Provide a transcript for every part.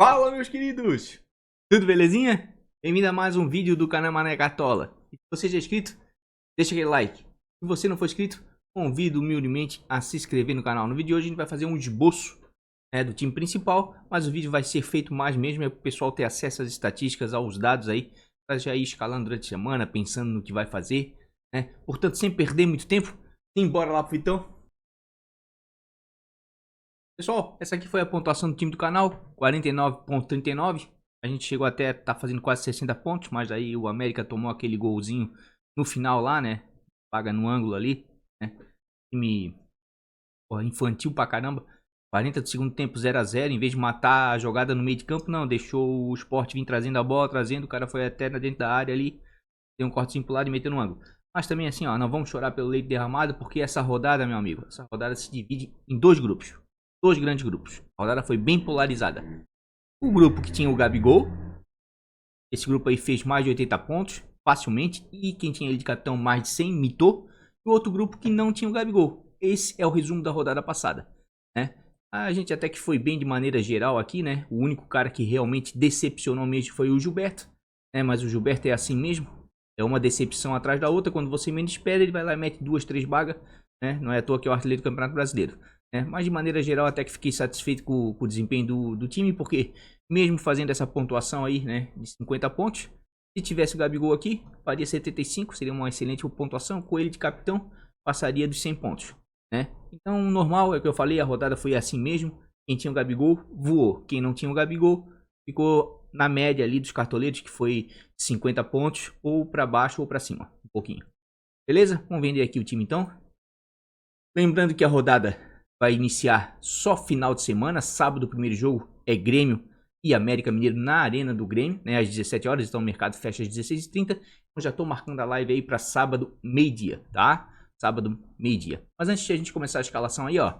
Fala, meus queridos! Tudo belezinha? Bem-vindo a mais um vídeo do canal Mané Cartola. E se você já é inscrito, deixa aquele like. Se você não for inscrito, convido humildemente a se inscrever no canal. No vídeo de hoje a gente vai fazer um esboço do time principal, mas o vídeo vai ser feito mais mesmo para o pessoal ter acesso às estatísticas, aos dados aí, para já ir escalando durante a semana, pensando no que vai fazer, né? Portanto, sem perder muito tempo, embora lá pro Vitão. Pessoal, essa aqui foi a pontuação do time do canal, 49,39. A gente chegou até tá fazendo quase 60 pontos, mas aí o América tomou aquele golzinho no final lá, né? Paga no ângulo ali, né? Time infantil pra caramba. 40 do segundo tempo, 0 a 0. Em vez de matar a jogada no meio de campo, não. Deixou o Sport vir trazendo a bola, trazendo. O cara foi até dentro da área ali. Deu um cortezinho pro lado e meteu no ângulo. Mas também assim, ó, não vamos chorar pelo leite derramado, porque essa rodada, meu amigo, essa rodada se divide em dois grupos. Dois grandes grupos. A rodada foi bem polarizada. O grupo que tinha o Gabigol. Esse grupo aí fez mais de 80 pontos, facilmente. E quem tinha ele de capitão mais de 100, mitou. E o outro grupo que não tinha o Gabigol. Esse é o resumo da rodada passada, né? A gente até que foi bem de maneira geral aqui, né? O único cara que realmente decepcionou mesmo foi o Gilberto, né? Mas o Gilberto é assim mesmo. É uma decepção atrás da outra. Quando você menos espera, ele vai lá e mete 2, 3 bagas, né? Não é à toa que é o artilheiro do Campeonato Brasileiro. Mas de maneira geral até que fiquei satisfeito com o desempenho do time, porque mesmo fazendo essa pontuação aí, né, de 50 pontos, se tivesse o Gabigol aqui, faria 75, seria uma excelente pontuação. Com ele de capitão, passaria dos 100 pontos, né? Então, normal, é o que eu falei, a rodada foi assim mesmo. Quem tinha o Gabigol, voou. Quem não tinha o Gabigol, ficou na média ali dos cartoleiros, que foi 50 pontos, ou para baixo ou para cima, um pouquinho. Beleza? Vamos vender aqui o time então. Lembrando que a rodada vai iniciar só final de semana. Sábado o primeiro jogo é Grêmio e América Mineiro na Arena do Grêmio, né, às 17 horas. Então o mercado fecha às 16h30. Então já estou marcando a live aí para sábado, meio-dia, tá? Sábado, meio-dia. Mas antes de a gente começar a escalação aí, ó,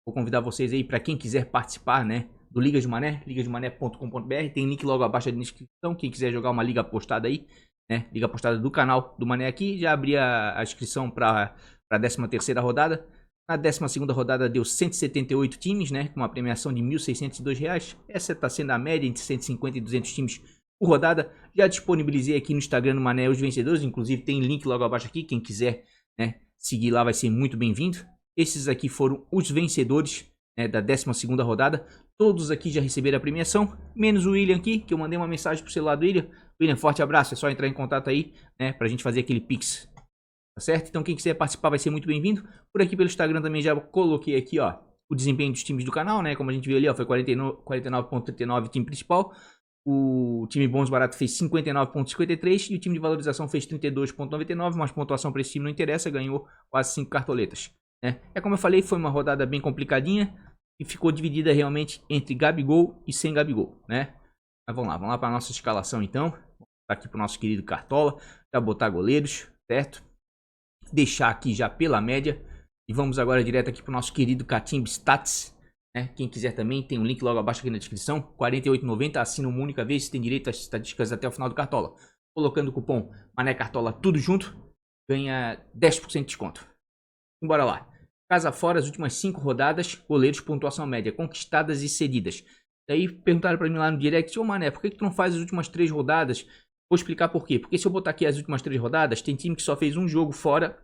vou convidar vocês aí para quem quiser participar, né, do Liga de Mané, ligademané.com.br. Tem link logo abaixo na descrição. Quem quiser jogar uma liga apostada aí, né, liga apostada do canal do Mané aqui. Já abri a inscrição para a 13ª rodada. Na 12ª rodada deu 178 times, né, com uma premiação de R$ 1.602. Essa está sendo a média entre 150 e 200 times por rodada. Já disponibilizei aqui no Instagram do Mané os vencedores, inclusive tem link logo abaixo aqui, quem quiser, né, seguir lá vai ser muito bem-vindo. Esses aqui foram os vencedores, né, da 12ª rodada. Todos aqui já receberam a premiação, menos o William aqui, que eu mandei uma mensagem pro celular do William. William, forte abraço, é só entrar em contato aí, né, pra gente fazer aquele pix. Tá certo? Então quem quiser participar vai ser muito bem-vindo. Por aqui pelo Instagram também já coloquei aqui, ó, o desempenho dos times do canal, né? Como a gente viu ali, ó, foi 49,39 time principal. O time bons barato fez 59,53 e o time de valorização fez 32,99, mas pontuação para esse time não interessa, ganhou quase 5 cartoletas, né? É como eu falei, foi uma rodada bem complicadinha e ficou dividida realmente entre Gabigol e sem Gabigol, né? Mas vamos lá para a nossa escalação então. Vamos aqui para o nosso querido Cartola, já botar goleiros, certo? Deixar aqui já pela média. E vamos agora direto aqui para o nosso querido Catimba Stats, né? Quem quiser também, tem um link logo abaixo aqui na descrição. R$ 48,90, assina uma única vez, tem direito às estatísticas até o final do Cartola. Colocando o cupom Mané Cartola tudo junto, ganha 10% de desconto. Bora lá. Casa fora, as últimas 5 rodadas, goleiros, pontuação média, conquistadas e cedidas. Daí perguntaram para mim lá no direct: ô Mané, por que tu não faz as últimas 3 rodadas? Vou explicar por quê. Porque se eu botar aqui as últimas 3 rodadas, tem time que só fez um jogo fora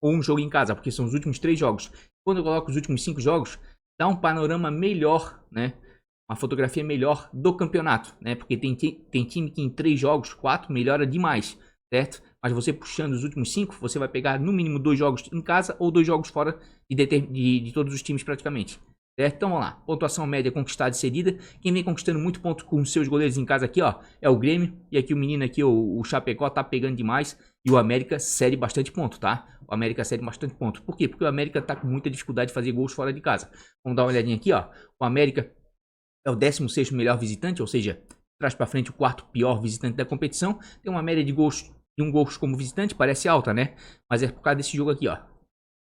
ou um jogo em casa, porque são os últimos 3 jogos. Quando eu coloco os últimos 5 jogos, dá um panorama melhor, né? Uma fotografia melhor do campeonato, né? Porque tem time que em 3 jogos, 4, melhora demais, certo? Mas você puxando os últimos 5, você vai pegar no mínimo 2 jogos em casa ou 2 jogos fora de todos os times praticamente. Certo? Então vamos lá, pontuação média conquistada e cedida. Quem vem conquistando muito ponto com seus goleiros em casa aqui, ó, é o Grêmio. E aqui o menino aqui, o Chapecó, tá pegando demais. E o América cede bastante ponto, tá? O América cede bastante ponto. Por quê? Porque o América tá com muita dificuldade de fazer gols fora de casa. Vamos dar uma olhadinha aqui, ó. O América é o 16º melhor visitante, ou seja, traz pra frente o 4º pior visitante da competição. Tem uma média de gols, de 1 gol como visitante, parece alta, né? Mas é por causa desse jogo aqui, ó.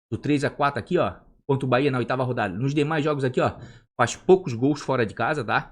Do 3-4 aqui, ó. Contra o Bahia na 8ª rodada. Nos demais jogos aqui, ó, faz poucos gols fora de casa, tá?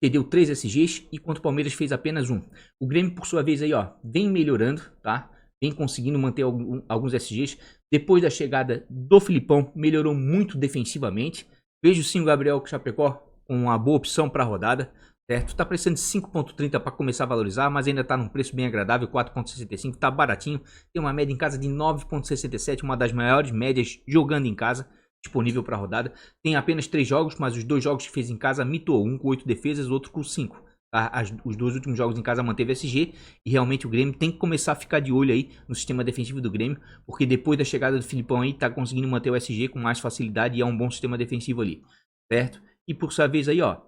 Cedeu 3 SGs e contra o Palmeiras fez apenas 1. O Grêmio, por sua vez, aí, ó, vem melhorando, tá? Vem conseguindo manter alguns SGs. Depois da chegada do Filipão, melhorou muito defensivamente. Vejo sim o Gabriel Chapecó uma boa opção para a rodada, certo? Tá precisando de 5,30 para começar a valorizar, mas ainda tá num preço bem agradável, 4,65, tá baratinho. Tem uma média em casa de 9,67, uma das maiores médias jogando em casa, disponível para a rodada. Tem apenas 3 jogos, mas os 2 jogos que fez em casa mitou, um com 8 defesas, o outro com 5. Tá? Os 2 últimos jogos em casa manteve SG e realmente o Grêmio tem que começar a ficar de olho aí no sistema defensivo do Grêmio, porque depois da chegada do Filipão aí tá conseguindo manter o SG com mais facilidade e é um bom sistema defensivo ali, certo? E por sua vez aí, ó,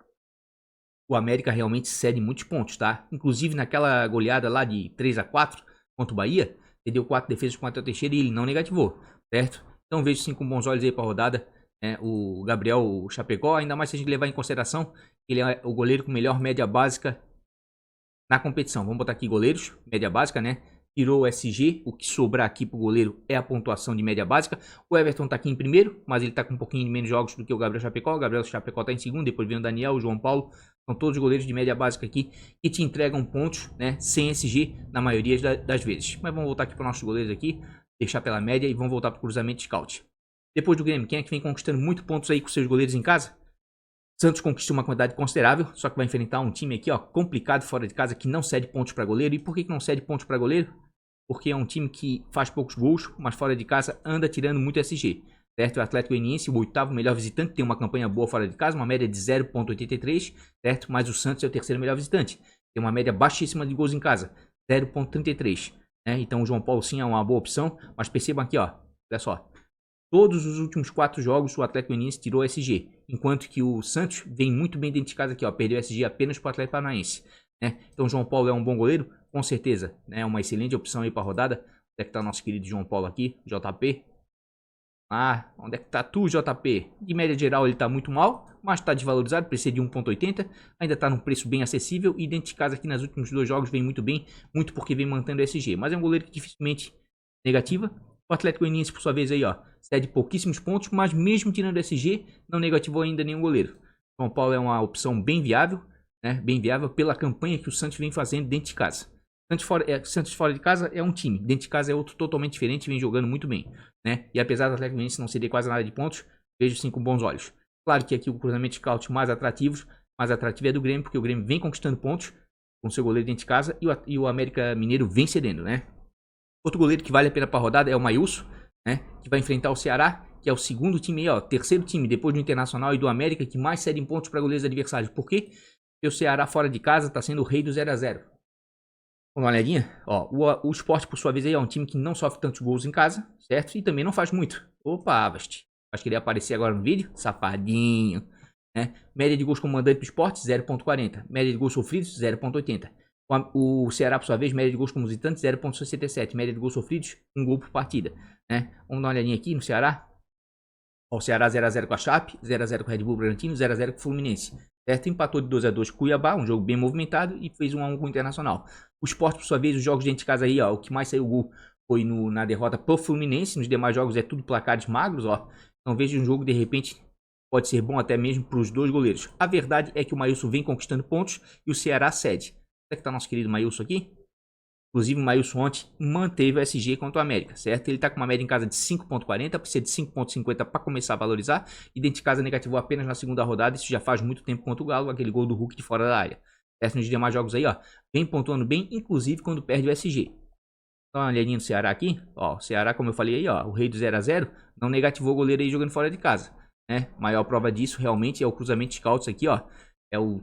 o América realmente cede muitos pontos, tá? Inclusive naquela goleada lá de 3-4 contra o Bahia, ele deu 4 defesas contra o Teixeira e ele não negativou, certo? Então vejo sim com bons olhos aí para a rodada, né? O Gabriel Chapecó, ainda mais se a gente levar em consideração que ele é o goleiro com melhor média básica na competição. Vamos botar aqui goleiros, média básica, né? Tirou o SG, o que sobrar aqui pro goleiro é a pontuação de média básica. O Everton tá aqui em primeiro, mas ele tá com um pouquinho menos jogos do que o Gabriel Chapecó. O Gabriel Chapecó tá em segundo, depois vem o Daniel, o João Paulo. São todos goleiros de média básica aqui que te entregam pontos, né? Sem SG na maioria das vezes. Mas vamos voltar aqui para nossos goleiros aqui, deixar pela média e vamos voltar pro cruzamento de scout. Depois do Grêmio, quem é que vem conquistando muito pontos aí com seus goleiros em casa? Santos conquistou uma quantidade considerável, só que vai enfrentar um time aqui, ó, complicado fora de casa, que não cede pontos para goleiro. E por que não cede pontos para goleiro? Porque é um time que faz poucos gols, mas fora de casa anda tirando muito SG. Certo? O Atlético Goianiense, o 8º melhor visitante, tem uma campanha boa fora de casa, uma média de 0,83, certo? Mas o Santos é o 3º melhor visitante, tem uma média baixíssima de gols em casa, 0,33. Né? Então o João Paulo sim é uma boa opção, mas percebam aqui, ó, olha só. Todos os últimos 4 jogos o Atlético Goianiense tirou SG, enquanto que o Santos vem muito bem dentro de casa aqui, ó, perdeu SG apenas para o Atlético Paranaense. Né? Então o João Paulo é um bom goleiro, com certeza, né? É uma excelente opção aí para a rodada. Onde é que tá o nosso querido João Paulo aqui, JP? Ah, onde é que tá tu, JP? De média geral ele tá muito mal, mas tá desvalorizado, precisa de 1,80, ainda tá num preço bem acessível e dentro de casa aqui nos últimos 2 jogos vem muito bem, muito porque vem mantendo SG, mas é um goleiro que dificilmente negativa. O Atlético Goianiense, por sua vez, aí, ó, cede pouquíssimos pontos, mas mesmo tirando SG, não negativou ainda nenhum goleiro. São Paulo é uma opção bem viável, né? Bem viável pela campanha que o Santos vem fazendo dentro de casa. Santos fora de casa é um time, dentro de casa é outro totalmente diferente, vem jogando muito bem, né? E apesar do Atlético Goianiense não ceder quase nada de pontos, vejo sim com bons olhos. Claro que aqui o cruzamento de scout mais ativo é do Grêmio, porque o Grêmio vem conquistando pontos com seu goleiro dentro de casa e o América Mineiro vem cedendo, né? Outro goleiro que vale a pena para a rodada é o Maílson, né? Que vai enfrentar o Ceará, que é o segundo time aí, ó, terceiro time depois do Internacional e do América que mais cede pontos para goleiros adversários. Por quê? Porque o Ceará fora de casa está sendo o rei do 0-0. Vamos dar uma olhadinha? Ó, o Sport, por sua vez, aí, é um time que não sofre tantos gols em casa, certo? E também não faz muito. Opa, Avast. Acho que ele ia aparecer agora no vídeo. Safadinho. Né? Média de gols comandante do Sport, 0,40. Média de gols sofridos, 0,80. O Ceará, por sua vez, média de gols como visitante, 0,67. Média de gols sofridos, 1 gol por partida. Né? Vamos dar uma olhadinha aqui no Ceará. Ó, o Ceará 0-0 com a Chape, 0-0 com o Red Bull Bragantino, 0-0 com o Fluminense. Certo? Empatou de 2-2 com o Cuiabá, um jogo bem movimentado, e fez 1-1 com o Internacional. O Sport, por sua vez, os jogos dentro de casa aí, ó, o que mais saiu gol foi na derrota pro Fluminense. Nos demais jogos é tudo placares magros, ó. Então veja um jogo, de repente, pode ser bom até mesmo para os 2 goleiros. A verdade é que o Maílson vem conquistando pontos e o Ceará cede. Onde é que tá nosso querido Maílson aqui? Inclusive o Maílson ontem manteve o SG contra o América, certo? Ele tá com uma média em casa de 5,40, precisa de 5,50 para começar a valorizar. E dentro de casa negativou apenas na segunda rodada, isso já faz muito tempo contra o Galo, aquele gol do Hulk de fora da área. Certo? Nos demais jogos aí, ó, vem pontuando bem, inclusive quando perde o SG. Dá uma olhadinha no Ceará aqui, ó, o Ceará, como eu falei aí, ó, o rei do 0-0, não negativou o goleiro aí jogando fora de casa, né? Maior prova disso realmente é o cruzamento de scouts aqui, ó, é o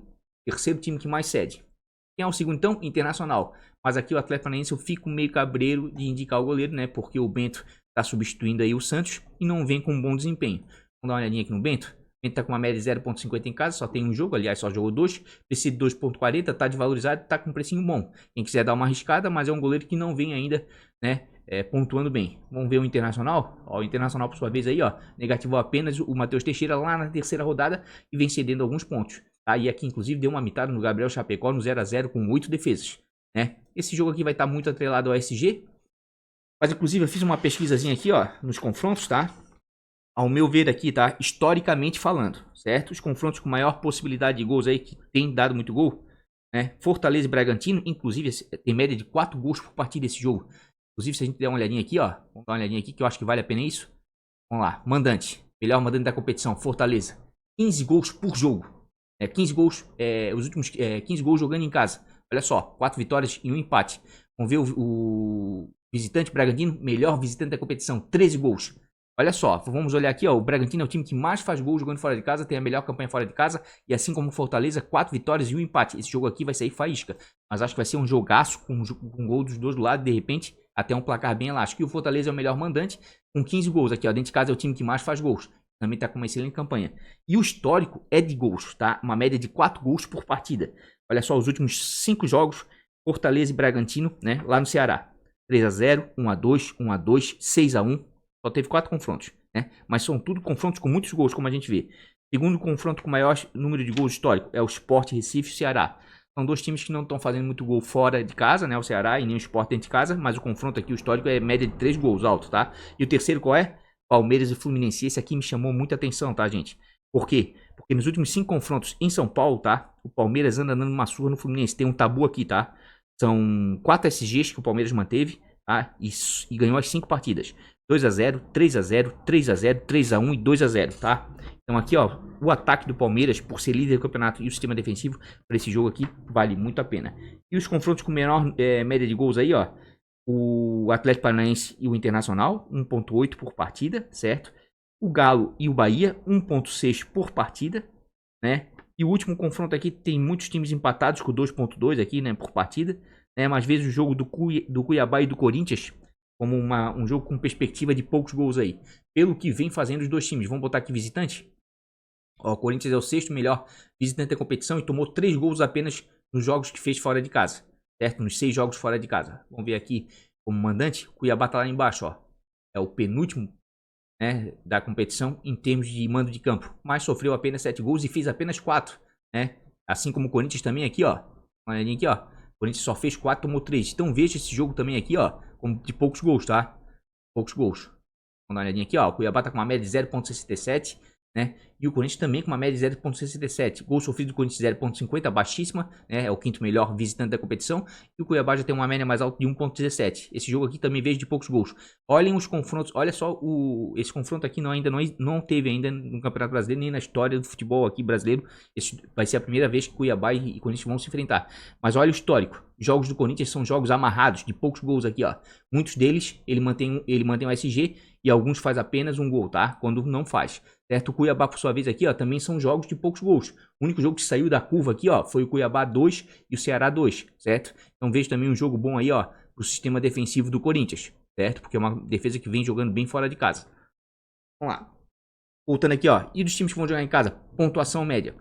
terceiro time que mais cede. Quem é o segundo então? Internacional. Mas aqui o Atlético Paranaense eu fico meio cabreiro de indicar o goleiro, né? Porque o Bento tá substituindo aí o Santos e não vem com um bom desempenho. Vamos dar uma olhadinha aqui no Bento. O Bento tá com uma média de 0,50 em casa, só tem um jogo, aliás, só jogou 2. Precisa de 2,40, tá desvalorizado, tá com um precinho bom. Quem quiser dar uma arriscada, mas é um goleiro que não vem ainda, né? Pontuando bem. Vamos ver o Internacional. Ó, o Internacional, por sua vez, aí, ó, negativou apenas o Matheus Teixeira lá na terceira rodada e vem cedendo alguns pontos. Tá? E aqui, inclusive, deu uma mitada no Gabriel Chapecó no 0-0 com 8 defesas. Né? Esse jogo aqui vai estar muito atrelado ao SG. Mas, inclusive, eu fiz uma pesquisazinha aqui, ó, nos confrontos, tá? Ao meu ver aqui, tá? Historicamente falando, certo? Os confrontos com maior possibilidade de gols aí, que tem dado muito gol, né? Fortaleza e Bragantino, inclusive, tem média de 4 gols por partida esse jogo. Inclusive, se a gente der uma olhadinha aqui, ó, vamos dar uma olhadinha aqui, que eu acho que vale a pena isso. Vamos lá, mandante, melhor mandante da competição, Fortaleza. 15 gols por jogo. 15 gols, os últimos 15 gols jogando em casa. Olha só, 4 vitórias e um empate. Vamos ver o visitante Bragantino, melhor visitante da competição, 13 gols. Olha só, vamos olhar aqui, ó, o Bragantino é o time que mais faz gols jogando fora de casa, tem a melhor campanha fora de casa, e assim como o Fortaleza, 4 vitórias e um empate. Esse jogo aqui vai sair faísca, mas acho que vai ser um jogaço com gol dos dois lados, de repente, até um placar bem elástico. E o Fortaleza é o melhor mandante, com 15 gols aqui, ó, dentro de casa é o time que mais faz gols. Também está com uma excelente campanha. E o histórico é de gols, tá? Uma média de 4 gols por partida. Olha só, os últimos 5 jogos, Fortaleza e Bragantino, né? Lá no Ceará. 3-0, 1-2, 1-2, 6-1. Só teve 4 confrontos, né? Mas são tudo confrontos com muitos gols, como a gente vê. Segundo confronto com maior número de gols histórico é o Sport Recife e o Ceará. São dois times que não estão fazendo muito gol fora de casa, né? O Ceará e nem o Sport dentro de casa. Mas o confronto aqui, o histórico, é média de 3 gols alto, tá? E o terceiro qual é? Palmeiras e Fluminense. Esse aqui me chamou muita atenção, tá, gente? Por quê? Porque nos últimos 5 confrontos em São Paulo, tá? O Palmeiras anda dando uma surra no Fluminense. Tem um tabu aqui, tá? São 4 SGs que o Palmeiras manteve, tá? E ganhou as 5 partidas. 2-0, 3-0, 3-0, 3-1 e 2-0, tá? Então aqui, ó, o ataque do Palmeiras, por ser líder do campeonato e o sistema defensivo, para esse jogo aqui, vale muito a pena. E os confrontos com menor média de gols aí, ó. O Atlético Paranaense e o Internacional, 1.8 por partida, certo? O Galo e o Bahia, 1.6 por partida, né? E o último confronto aqui tem muitos times empatados com 2.2 aqui, né, por partida, né? Mas às vezes o jogo do Cuiabá e do Corinthians como um jogo com perspectiva de poucos gols aí. Pelo que vem fazendo os dois times. Vamos botar aqui visitante. Ó, o Corinthians é o 6º melhor visitante da competição e tomou 3 gols apenas nos jogos que fez fora de casa. Certo? Nos 6 jogos fora de casa. Vamos ver aqui como mandante. O Cuiabá tá lá embaixo, ó. É o penúltimo, né, da competição em termos de mando de campo. Mas sofreu apenas 7 gols e fez apenas 4. Né? Assim como o Corinthians também aqui, ó. Olha aqui, ó. O Corinthians só fez 4, tomou 3. Então veja esse jogo também aqui, ó, como de poucos gols, tá? Poucos gols. Vamos dar uma olhadinha aqui, ó. O Cuiabá tá com uma média de 0.67, né? E o Corinthians também com uma média de 0.67. Gol sofrido do Corinthians 0.50, baixíssima, né? É o 5º melhor visitante da competição. E o Cuiabá já tem uma média mais alta de 1.17. Esse jogo aqui também vejo de poucos gols. Olhem os confrontos. Olha só, esse confronto aqui não teve ainda no Campeonato Brasileiro, nem na história do futebol aqui brasileiro. Esse vai ser a primeira vez que Cuiabá e Corinthians vão se enfrentar. Mas olha o histórico. Jogos do Corinthians são jogos amarrados, de poucos gols aqui, ó. Muitos deles, ele mantém o SG e alguns faz apenas um gol, tá? Quando não faz. Certo? O Cuiabá, por sua vez, aqui, ó, também são jogos de poucos gols. O único jogo que saiu da curva aqui, ó, foi o Cuiabá 2 e o Ceará 2, certo? Então vejo também um jogo bom aí, ó, pro sistema defensivo do Corinthians, certo? Porque é uma defesa que vem jogando bem fora de casa. Vamos lá. Voltando aqui, ó. E dos times que vão jogar em casa? Pontuação média.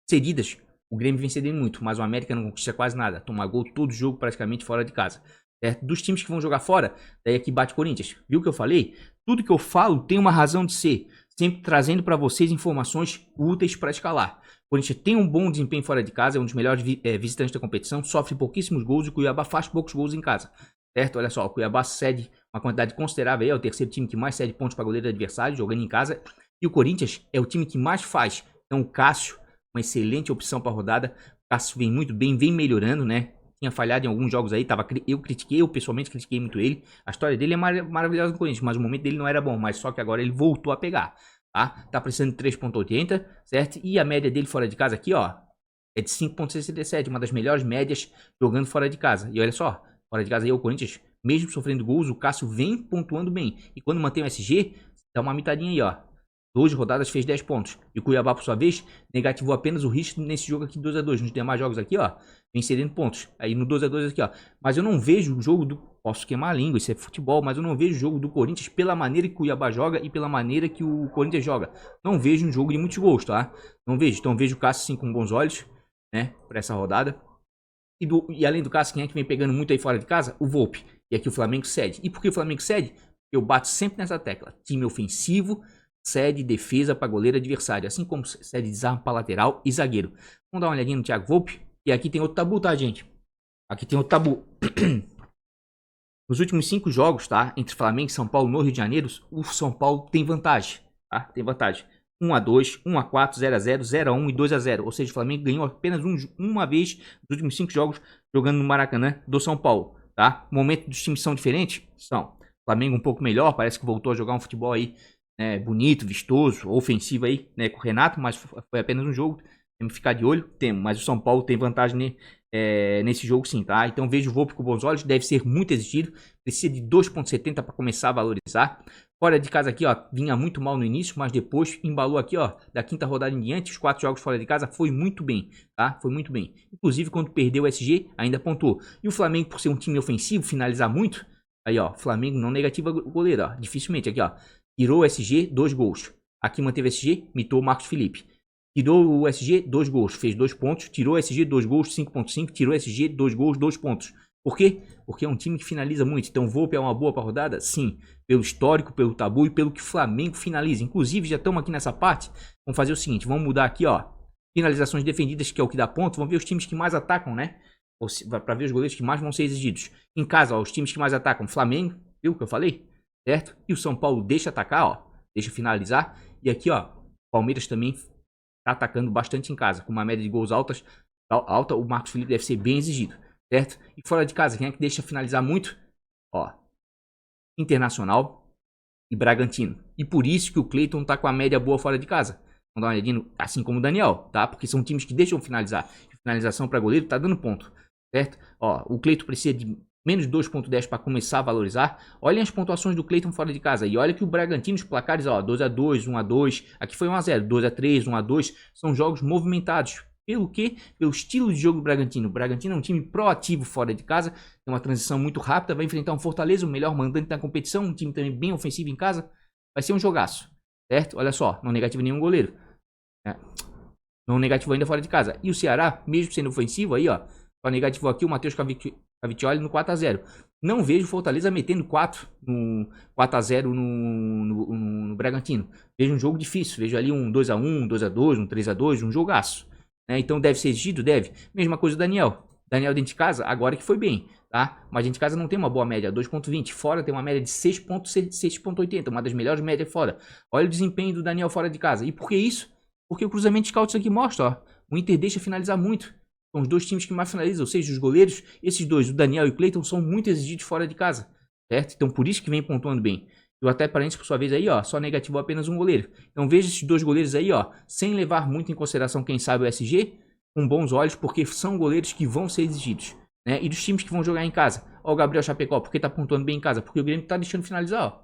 Cedidas, o Grêmio vem cedendo muito, mas o América não conquista quase nada. Toma gol todo jogo praticamente fora de casa. Certo? Dos times que vão jogar fora, daí aqui bate Corinthians. Viu o que eu falei? Tudo que eu falo tem uma razão de ser. Sempre trazendo para vocês informações úteis para escalar. O Corinthians tem um bom desempenho fora de casa, é um dos melhores visitantes da competição, sofre pouquíssimos gols e o Cuiabá faz poucos gols em casa. Certo? Olha só, o Cuiabá cede uma quantidade considerável aí, é o terceiro time que mais cede pontos para goleiro adversário, jogando em casa. E o Corinthians é o time que mais faz. Então o Cássio, uma excelente opção para a rodada. O Cássio vem muito bem, vem melhorando, né? Tinha falhado em alguns jogos aí, eu pessoalmente critiquei muito ele. A história dele é maravilhosa no Corinthians, mas o momento dele não era bom, mas só que agora ele voltou a pegar, tá? Tá precisando de 3.80, certo? E a média dele fora de casa aqui, ó, é de 5.67, uma das melhores médias jogando fora de casa. E olha só, fora de casa aí o Corinthians, mesmo sofrendo gols, o Cássio vem pontuando bem. E quando mantém o SG, dá uma mitadinha aí, ó. 2 rodadas fez 10 pontos. E o Cuiabá, por sua vez, negativou apenas o risco nesse jogo aqui 2-2. Nos demais jogos aqui, ó, vem cedendo pontos. Aí no 2-2 aqui, ó. Mas eu não vejo o jogo do... Posso queimar a língua, isso é futebol, mas eu não vejo o jogo do Corinthians pela maneira que o Cuiabá joga e pela maneira que o Corinthians joga. Não vejo um jogo de muitos gols, tá? Não vejo. Então vejo o Cássio sim com bons olhos, né? Pra essa rodada. E além do Cássio, quem é que vem pegando muito aí fora de casa? O Volpi. E aqui o Flamengo cede. E por que o Flamengo cede? Eu bato sempre nessa tecla. Time ofensivo, cede defesa para goleiro adversário, assim como cede desarme para lateral e zagueiro. Vamos dar uma olhadinha no Thiago Volpi. E aqui tem outro tabu, tá, gente? Aqui tem outro tabu. Nos últimos 5 jogos, tá? Entre Flamengo e São Paulo no Rio de Janeiro, o São Paulo tem vantagem, tá? Tem vantagem. 1-2, 1-4, 0-0, 0-1 e 2-0. Ou seja, o Flamengo ganhou apenas uma vez nos últimos 5 jogos jogando no Maracanã do São Paulo, tá? O momento dos times são diferentes? São. Flamengo um pouco melhor, parece que voltou a jogar um futebol aí, né, bonito, vistoso, ofensivo aí, né, com o Renato, mas foi apenas um jogo. Temos que ficar de olho? Temos, mas o São Paulo tem vantagem nesse jogo sim, tá? Então vejo o Volpe com bons olhos, deve ser muito exigido, precisa de 2,70 para começar a valorizar. Fora de casa aqui, ó, vinha muito mal no início, mas depois embalou aqui, ó, da quinta rodada em diante, os 4 jogos fora de casa, foi muito bem, tá? Foi muito bem. Inclusive, quando perdeu o SG, ainda pontuou. E o Flamengo, por ser um time ofensivo, finalizar muito, aí, ó, Flamengo não negativa goleiro, ó, dificilmente, aqui, ó, tirou o SG, 2 gols. Aqui manteve o SG, mitou o Marcos Felipe. Tirou o SG, 2 gols, fez 2 pontos. Tirou o SG, 2 gols, 5,5. Tirou o SG, 2 gols, 2 pontos. Por quê? Porque é um time que finaliza muito. Então, Volpe é uma boa para a rodada? Sim. Pelo histórico, pelo tabu e pelo que o Flamengo finaliza. Inclusive, já estamos aqui nessa parte. Vamos fazer o seguinte, vamos mudar aqui, ó. Finalizações defendidas, que é o que dá ponto. Vamos ver os times que mais atacam, né? Para ver os goleiros que mais vão ser exigidos. Em casa, ó, os times que mais atacam. Flamengo, viu o que eu falei? Certo? E o São Paulo deixa atacar, ó. Deixa finalizar. E aqui, ó, Palmeiras também tá atacando bastante em casa, com uma média de gols alta, o Marcos Felipe deve ser bem exigido, certo? E fora de casa, quem é que deixa finalizar muito? Ó, Internacional e Bragantino. E por isso que o Cleiton tá com a média boa fora de casa. Vamos dar uma olhadinha, assim como o Daniel, tá? Porque são times que deixam finalizar. Finalização para goleiro tá dando ponto, certo? Ó, o Cleiton precisa de menos 2,10 para começar a valorizar. Olhem as pontuações do Cleiton fora de casa. E olha que o Bragantino, os placares, ó, 2-2, 1-2. Aqui foi 1-0, 2-3, 1-2. São jogos movimentados. Pelo quê? Pelo estilo de jogo do Bragantino. O Bragantino é um time proativo fora de casa. Tem uma transição muito rápida. Vai enfrentar um Fortaleza, o melhor mandante da competição. Um time também bem ofensivo em casa. Vai ser um jogaço, certo? Olha só, não negativa nenhum goleiro. Não negativou ainda fora de casa. E o Ceará, mesmo sendo ofensivo, aí, ó, só negativou aqui o Matheus Cavicchioli no 4-0. Não vejo o Fortaleza metendo 4-0 no Bragantino. Vejo um jogo difícil. Vejo ali um 2-1, um 2-2, um 3-2, um jogaço. Então deve ser exigido? Deve. Mesma coisa o Daniel. Daniel dentro de casa, agora que foi bem, tá? Mas dentro de casa não tem uma boa média, 2,20. Fora tem uma média de 6,80, uma das melhores médias fora. Olha o desempenho do Daniel fora de casa. E por que isso? Porque o cruzamento de scouts aqui mostra, ó. O Inter deixa finalizar muito. São os dois times que mais finalizam, ou seja, os goleiros, esses dois, o Daniel e o Cleiton, são muito exigidos fora de casa, certo? Então por isso que vem pontuando bem. E o Atlético Paranaense, por sua vez, aí, ó, só negativou apenas um goleiro. Então veja esses dois goleiros aí, ó, sem levar muito em consideração, quem sabe, o SG, com bons olhos, porque são goleiros que vão ser exigidos, né? E dos times que vão jogar em casa. Ó, o Gabriel Chapecó, porque tá pontuando bem em casa? Porque o Grêmio tá deixando finalizar, ó.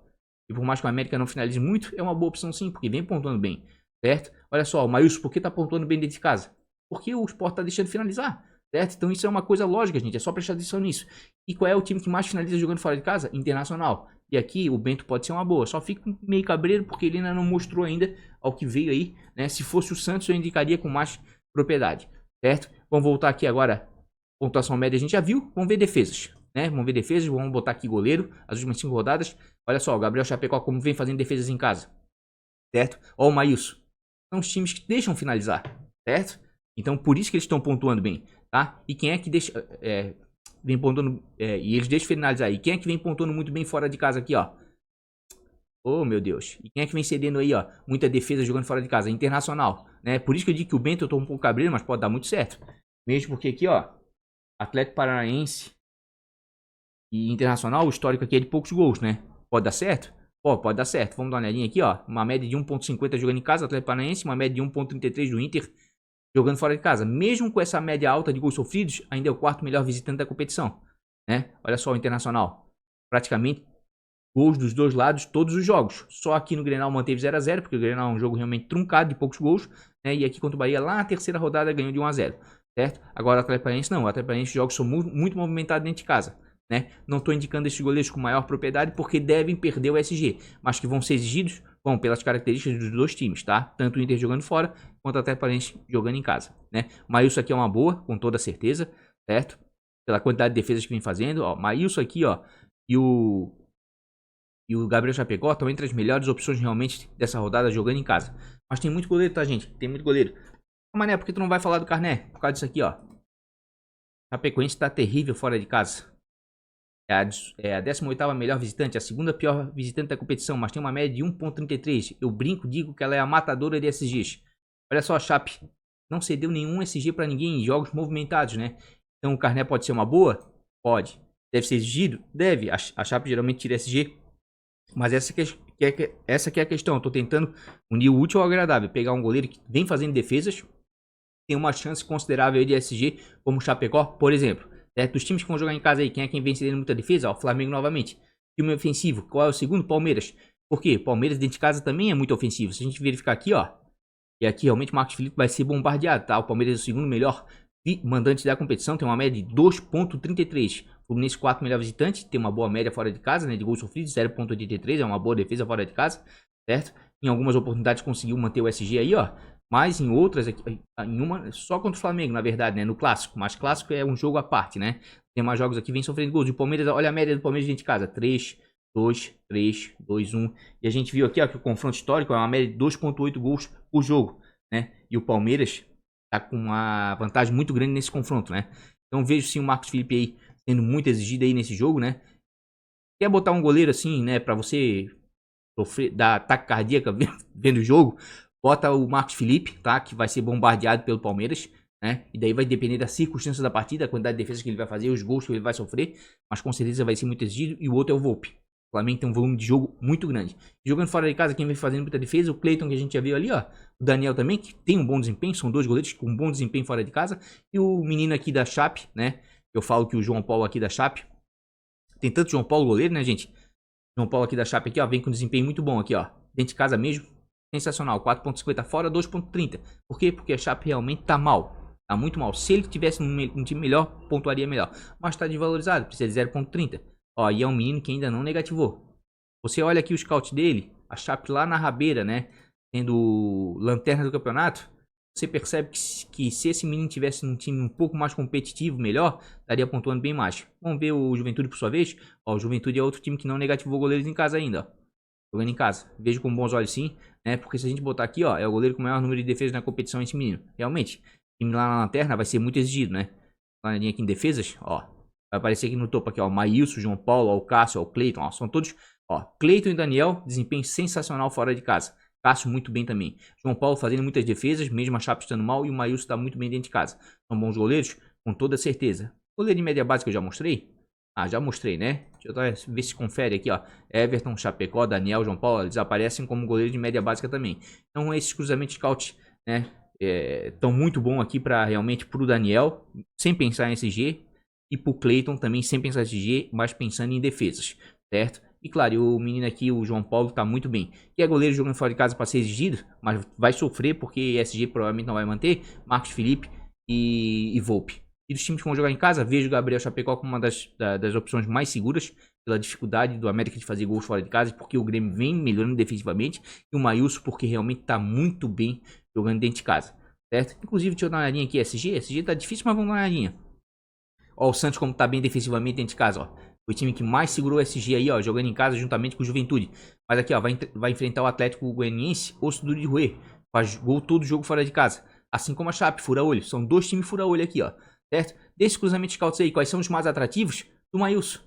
E por mais que o América não finalize muito, é uma boa opção sim, porque vem pontuando bem, certo? Olha só, o Maílson, por que tá pontuando bem dentro de casa? Porque o Sport tá deixando finalizar. Certo? Então isso é uma coisa lógica, gente. É só prestar atenção nisso. E qual é o time que mais finaliza jogando fora de casa? Internacional. E aqui o Bento pode ser uma boa. Só fica meio cabreiro porque ele ainda não mostrou ainda ao que veio aí, né? Se fosse o Santos eu indicaria com mais propriedade. Certo? Vamos voltar aqui agora. Pontuação média a gente já viu. Vamos ver defesas, né? Vamos ver defesas. Vamos botar aqui goleiro. As últimas 5 rodadas. Olha só, o Gabriel Chapecó como vem fazendo defesas em casa. Certo? Ó o Maílson. São os times que deixam finalizar. Certo? Então por isso que eles estão pontuando bem. Tá? E quem é que deixa vem pontuando e eles deixam finalizar. E quem é que vem pontuando muito bem fora de casa aqui, ó? Oh, meu Deus. E quem é que vem cedendo aí, ó? Muita defesa jogando fora de casa, Internacional, né? Por isso que eu digo que o Bento eu tô um pouco cabreiro, mas pode dar muito certo. Mesmo porque aqui, ó, Atlético Paranaense e Internacional, o histórico aqui é de poucos gols, né? Pode dar certo? Pode dar certo. Vamos dar uma olhadinha aqui, ó. Uma média de 1,50 jogando em casa, Atlético Paranaense, uma média de 1,33 do Inter jogando fora de casa. Mesmo com essa média alta de gols sofridos, ainda é o quarto melhor visitante da competição, né? Olha só o Internacional. Praticamente gols dos dois lados, todos os jogos. Só aqui no Grenal manteve 0-0, porque o Grenal é um jogo realmente truncado, de poucos gols, né? E aqui contra o Bahia, lá na terceira rodada, ganhou de 1-0, certo? Agora o Atlético Paranaense não. O Atlético Paranaense jogos são muito movimentados dentro de casa, né? Não estou indicando esses goleiros com maior propriedade, porque devem perder o SG, mas que vão ser exigidos, bom, pelas características dos dois times, tá? Tanto o Inter jogando fora, quanto o Atlético Paranaense jogando em casa, né? Maílson aqui é uma boa, com toda certeza, certo? Pela quantidade de defesas que vem fazendo, ó. Maílson aqui, ó, e o Gabriel Chapecó estão entre as melhores opções realmente dessa rodada jogando em casa. Mas tem muito goleiro, tá, gente? Tem muito goleiro. Mas, né, por que tu não vai falar do Carné? Por causa disso aqui, ó. Chapecoense tá terrível fora de casa. É a 18ª melhor visitante, a segunda pior visitante da competição, mas tem uma média de 1,33. Eu brinco, digo que ela é a matadora de SGs. Olha só, a Chape não cedeu nenhum SG para ninguém em jogos movimentados, né? Então o Carné pode ser uma boa? Pode. Deve ser exigido? Deve. A Chape geralmente tira SG. Mas essa que é a questão. Eu tô tentando unir o útil ao agradável. Pegar um goleiro que vem fazendo defesas, tem uma chance considerável aí de SG, como o Chapecó, por exemplo. Certo? Dos times que vão jogar em casa aí, quem é quem vem cedendo muita defesa? Ó, o Flamengo novamente. Time ofensivo, qual é o segundo? Palmeiras. Por quê? Palmeiras dentro de casa também é muito ofensivo. Se a gente verificar aqui, ó, e aqui realmente o Marcos Felipe vai ser bombardeado, tá? O Palmeiras é o segundo melhor mandante da competição, tem uma média de 2.33. O Fluminense 4 melhor visitante, tem uma boa média fora de casa, né? De gols sofridos, 0.83, é uma boa defesa fora de casa, certo? Em algumas oportunidades conseguiu manter o SG aí, ó. Mas em outras, em uma, só contra o Flamengo, na verdade, né? No clássico. Mas clássico é um jogo à parte, né? Tem mais jogos aqui, vem sofrendo gols. E o Palmeiras, olha a média do Palmeiras dentro de casa: 3, 2, 3, 2, 1. E a gente viu aqui, ó, que o confronto histórico é uma média de 2.8 gols por jogo, né? E o Palmeiras tá com uma vantagem muito grande nesse confronto, né? Então vejo sim o Marcos Felipe aí sendo muito exigido aí nesse jogo, né? Quer botar um goleiro assim, né? Pra você sofrer, dar ataque cardíaco vendo o jogo, bota o Marcos Felipe, tá? Que vai ser bombardeado pelo Palmeiras, né? E daí vai depender da circunstância da partida, a quantidade de defesa que ele vai fazer, os gols que ele vai sofrer, mas com certeza vai ser muito exigido. E o outro é o Volpi. O Flamengo tem um volume de jogo muito grande. Jogando fora de casa, quem vem fazendo muita defesa, o Cleiton, que a gente já viu ali, ó. O Daniel também, que tem um bom desempenho, são dois goleiros com um bom desempenho fora de casa. E o menino aqui da Chape, né? Eu falo que o João Paulo aqui da Chape, tem tanto João Paulo goleiro, né, gente? João Paulo aqui da Chape aqui, ó, vem com desempenho muito bom aqui, ó. Dentro de casa mesmo, sensacional. 4.50 fora, 2.30. Por quê? Porque a Chape realmente tá mal. Tá muito mal. Se ele tivesse um time melhor, pontuaria melhor. Mas tá desvalorizado, precisa de 0.30. Ó, e é um menino que ainda não negativou. Você olha aqui o scout dele, a Chape lá na rabeira, né? Sendo lanterna do campeonato. Você percebe que se esse menino tivesse num time um pouco mais competitivo, melhor, estaria pontuando bem mais. Vamos ver o Juventude por sua vez. Ó, o Juventude é outro time que não negativou goleiros em casa ainda, ó. Jogando em casa. Vejo com bons olhos sim, né? Porque se a gente botar aqui, ó, é o goleiro com o maior número de defesas na competição esse menino. Realmente, o time lá na lanterna vai ser muito exigido, né? Planelinha aqui em defesas, ó. Vai aparecer aqui no topo aqui, ó, o Maílson, João Paulo, ó, o Cássio, ó, o Cleiton, ó. São todos, ó, Cleiton e Daniel, desempenho sensacional fora de casa. Cássio muito bem também. João Paulo fazendo muitas defesas, mesmo a Chape estando mal, e o Maílson está muito bem dentro de casa. São bons goleiros, com toda certeza. Goleiro de média básica eu já mostrei? Ah, já mostrei, né? Deixa eu ver se confere aqui, ó. Everton, Chapecó, Daniel, João Paulo, eles aparecem como goleiro de média básica também. Então esses cruzamentos scout, né, estão muito bom aqui para realmente pro Daniel, sem pensar em SG, e pro Cleiton também sem pensar em SG, mas pensando em defesas, certo? E claro, o menino aqui, o João Paulo, tá muito bem. Que é goleiro jogando fora de casa para ser exigido, mas vai sofrer porque SG provavelmente não vai manter. Marcos Felipe e Volpi. E dos times que vão jogar em casa, vejo o Gabriel Chapecó como uma das opções mais seguras, pela dificuldade do América de fazer gols fora de casa, porque o Grêmio vem melhorando defensivamente, e o Maílson porque realmente tá muito bem jogando dentro de casa, certo? Inclusive, deixa eu dar uma olhadinha aqui, SG tá difícil, mas vamos dar uma olhadinha. Ó, o Santos como tá bem defensivamente dentro de casa, ó. Foi o time que mais segurou o SG aí, ó, jogando em casa juntamente com o Juventude. Mas aqui, ó, vai enfrentar o Atlético Goianiense, Osso Duro de Roer. Faz gol todo jogo fora de casa. Assim como a Chape, fura-olho. São dois times fura-olho aqui, ó. Certo? Desses cruzamentos scouts aí, quais são os mais atrativos? Do Maílson.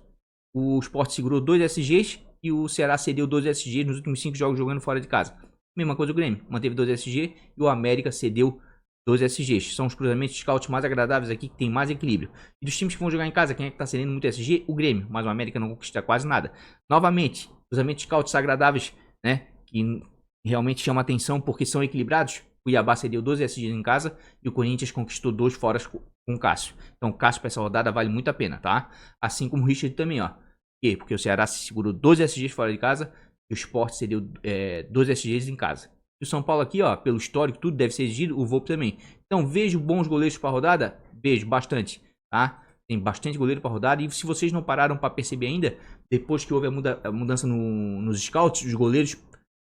O Sport segurou 2 SGs e o Ceará cedeu 2 SGs nos últimos 5 jogos jogando fora de casa. Mesma coisa o Grêmio, manteve 2 SG e o América cedeu 2 SGs. São os cruzamentos scouts mais agradáveis aqui, que tem mais equilíbrio. E dos times que vão jogar em casa, quem é que tá cedendo muito SG? O Grêmio, mas o América não conquista quase nada. Novamente, cruzamentos scouts agradáveis, né? Que realmente chamam atenção porque são equilibrados. O Cuiabá cedeu 12 SGs em casa e o Corinthians conquistou 2 fora com o Cássio. Então o Cássio para essa rodada vale muito a pena, tá? Assim como o Richard também, ó. Por quê? Porque o Ceará se segurou 12 SGs fora de casa e o Sport cedeu 12 SGs em casa. E o São Paulo aqui, ó, pelo histórico, tudo deve ser exigido, o Volpi também. Então vejo bons goleiros para rodada? Vejo bastante, tá? Tem bastante goleiro para rodada. E se vocês não pararam para perceber ainda, depois que houve a mudança nos scouts, os goleiros,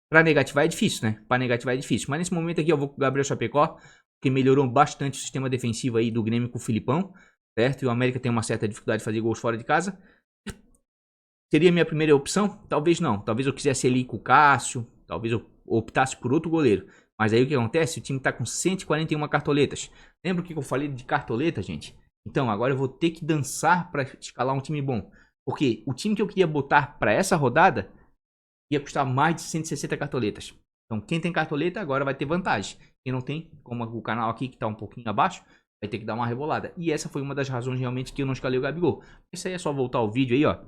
para negativar é difícil, né? Para negativar é difícil. Mas nesse momento aqui eu vou com o Gabriel Chapecó, que melhorou bastante o sistema defensivo aí do Grêmio com o Filipão, certo? E o América tem uma certa dificuldade de fazer gols fora de casa. Seria a minha primeira opção? Talvez não. Talvez eu quisesse ali com o Cássio, talvez eu optasse por outro goleiro. Mas aí o que acontece? O time tá com 141 cartoletas. Lembra o que eu falei de cartoleta, gente? Então, agora eu vou ter que dançar para escalar um time bom. Porque o time que eu queria botar para essa rodada ia custar mais de 160 cartoletas. Então, quem tem cartoleta agora vai ter vantagem. Quem não tem, como o canal aqui que tá um pouquinho abaixo, vai ter que dar uma rebolada. E essa foi uma das razões realmente que eu não escalei o Gabigol. Isso aí é só voltar o vídeo aí, ó.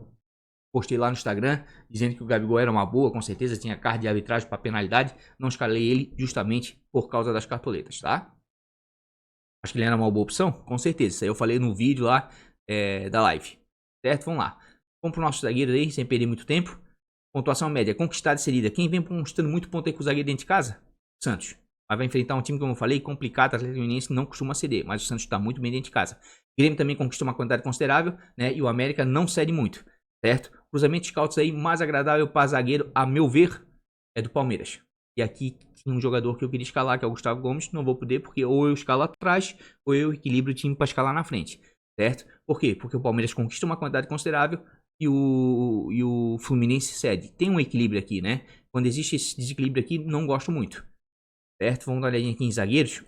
Postei lá no Instagram, dizendo que o Gabigol era uma boa, com certeza, tinha card de arbitragem para penalidade. Não escalei ele justamente por causa das cartoletas, tá? Acho que ele era uma boa opção? Com certeza. Isso aí eu falei no vídeo lá da live. Certo? Vamos lá. Vamos pro nosso zagueiro aí, sem perder muito tempo. Pontuação média, conquistada e cedida. Quem vem conquistando muito ponto aí com o zagueiro dentro de casa? Santos. Mas vai enfrentar um time, como eu falei, complicado. O Atlético Goianiense não costuma ceder, mas o Santos está muito bem dentro de casa. O Grêmio também conquistou uma quantidade considerável, né? E o América não cede muito, certo? Cruzamento de scouts aí mais agradável para zagueiro, a meu ver, é do Palmeiras. E aqui tinha um jogador que eu queria escalar, que é o Gustavo Gomes. Não vou poder, porque ou eu escalo atrás, ou eu equilibro o time para escalar na frente, certo? Por quê? Porque o Palmeiras conquista uma quantidade considerável e o Fluminense cede. Tem um equilíbrio aqui, né? Quando existe esse desequilíbrio aqui, não gosto muito. Certo? Vamos dar uma olhadinha aqui em zagueiros.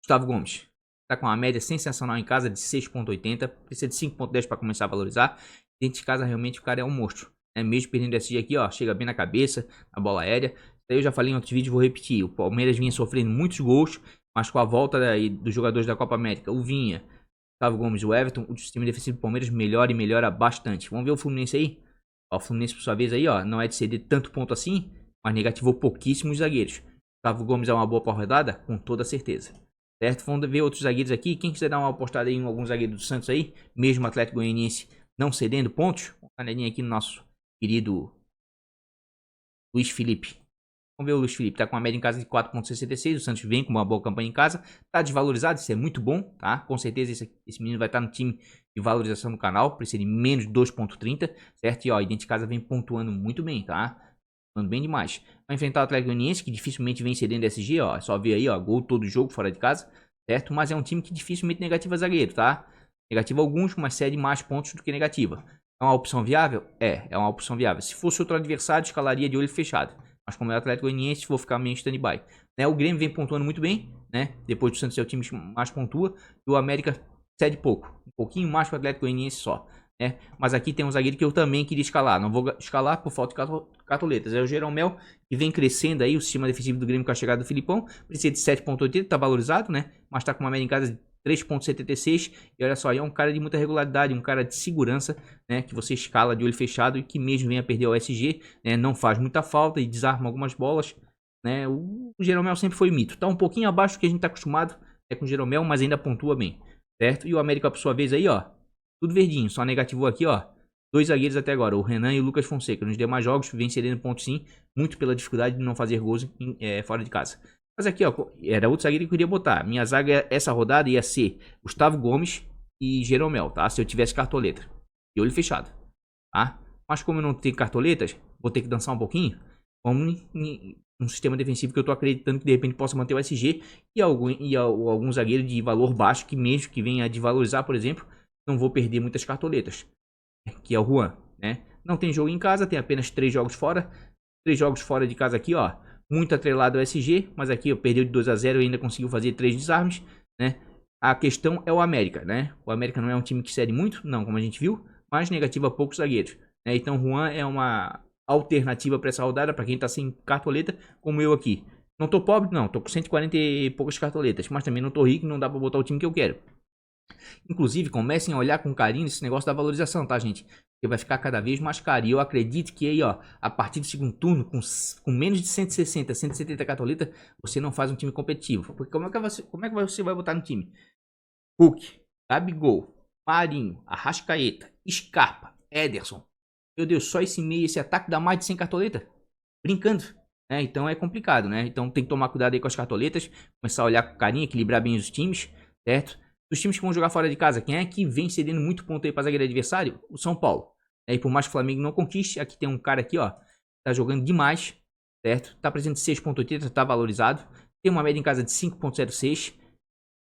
Gustavo Gomes. Tá com uma média sensacional em casa de 6.80. Precisa de 5.10 para começar a valorizar. Dentro de casa, realmente, o cara é um monstro. Mesmo perdendo SG aqui, ó. Chega bem na cabeça, na bola aérea. Isso aí eu já falei em outros vídeos, vou repetir. O Palmeiras vinha sofrendo muitos gols, mas com a volta dos jogadores da Copa América, o Vinha, Gustavo Gomes e o Everton, o sistema defensivo do Palmeiras melhora e melhora bastante. Vamos ver o Fluminense aí? Ó, o Fluminense, por sua vez, aí, ó, não é de ceder tanto ponto assim, mas negativou pouquíssimos zagueiros. Gustavo Gomes é uma boa para rodada? Com toda certeza. Certo? Vamos ver outros zagueiros aqui. Quem quiser dar uma apostada em algum zagueiro do Santos aí, mesmo o Atlético Goianiense não cedendo pontos, uma olhadinha aqui no nosso querido Luiz Felipe. Vamos ver o Luiz Felipe, tá com uma média em casa de 4.66, o Santos vem com uma boa campanha em casa, tá desvalorizado, isso é muito bom, tá? Com certeza esse menino vai estar no time de valorização do canal, precisa de menos de 2.30, certo? E ó, dentro de casa vem pontuando muito bem, tá? Pontuando bem demais. Vai enfrentar o Atlético Goianiense, que dificilmente vem cedendo SG, ó, é só ver aí, ó, gol todo jogo fora de casa, certo? Mas é um time que dificilmente negativa zagueiro, tá? Negativa alguns, mas cede mais pontos do que negativa. É uma opção viável? É uma opção viável. Se fosse outro adversário, escalaria de olho fechado. Mas como é o Atlético Goianiense, vou ficar meio em stand-by. Né? O Grêmio vem pontuando muito bem, né? Depois do Santos é o time que mais pontua. E o América cede pouco. Um pouquinho mais para o Atlético Goianiense só. Né? Mas aqui tem um zagueiro que eu também queria escalar. Não vou escalar por falta de cartoletas. É o Jeromel, que vem crescendo aí. O sistema defensivo do Grêmio com a chegada do Filipão. Precisa de 7.80, tá valorizado, né? Mas tá com uma média em casa de 3.76, e olha só, é um cara de muita regularidade, um cara de segurança, né, que você escala de olho fechado e que mesmo venha perder o SG, né, não faz muita falta e desarma algumas bolas, né, o Jeromel sempre foi mito, tá um pouquinho abaixo do que a gente tá acostumado com o Jeromel, mas ainda pontua bem, certo? E o América, por sua vez aí, ó, tudo verdinho, só negativou aqui, ó, dois zagueiros até agora, o Renan e o Lucas Fonseca. Nos demais jogos vem cedendo pontos sim, muito pela dificuldade de não fazer gols fora de casa. Mas aqui, ó, era outro zagueiro que eu queria botar. Minha zaga essa rodada ia ser Gustavo Gomes e Jeromel, tá? Se eu tivesse cartoleta. E olho fechado, tá? Mas como eu não tenho cartoletas, vou ter que dançar um pouquinho. Vamos um sistema defensivo que eu tô acreditando que de repente possa manter o SG e algum zagueiro de valor baixo que mesmo que venha a desvalorizar, por exemplo, não vou perder muitas cartoletas. Que é o Juan, né? Não tem jogo em casa, tem apenas 3 jogos fora. 3 jogos fora de casa aqui, ó. Muito atrelado ao SG, mas aqui perdeu de 2-0 e ainda conseguiu fazer 3 desarmes, né? A questão é o América, né? O América não é um time que cede muito, não, como a gente viu, mas negativa poucos zagueiros, né? Então Juan é uma alternativa para essa rodada, para quem tá sem cartoleta, como eu aqui. Não tô pobre, não, tô com 140 e poucas cartoletas, mas também não tô rico, não dá para botar o time que eu quero. Inclusive, comecem a olhar com carinho esse negócio da valorização, tá, gente? Porque vai ficar cada vez mais caro. E eu acredito que aí, ó, a partir do segundo turno, com menos de 160, 170 cartoleta, você não faz um time competitivo. Porque como é que você vai botar no time? Hulk, Gabigol, Marinho, Arrascaeta, Scarpa, Ederson. Meu Deus, só esse meio, esse ataque dá mais de 100 cartoleta? Brincando. Né? Então é complicado, né? Então tem que tomar cuidado aí com as cartoletas. Começar a olhar com carinho, equilibrar bem os times, certo? Dos times que vão jogar fora de casa, quem é que vem cedendo muito ponto aí para zagueiro adversário? O São Paulo. E por mais que o Flamengo não conquiste, aqui tem um cara aqui, ó, tá jogando demais, certo? Tá presente 6.80, tá valorizado. Tem uma média em casa de 5.06.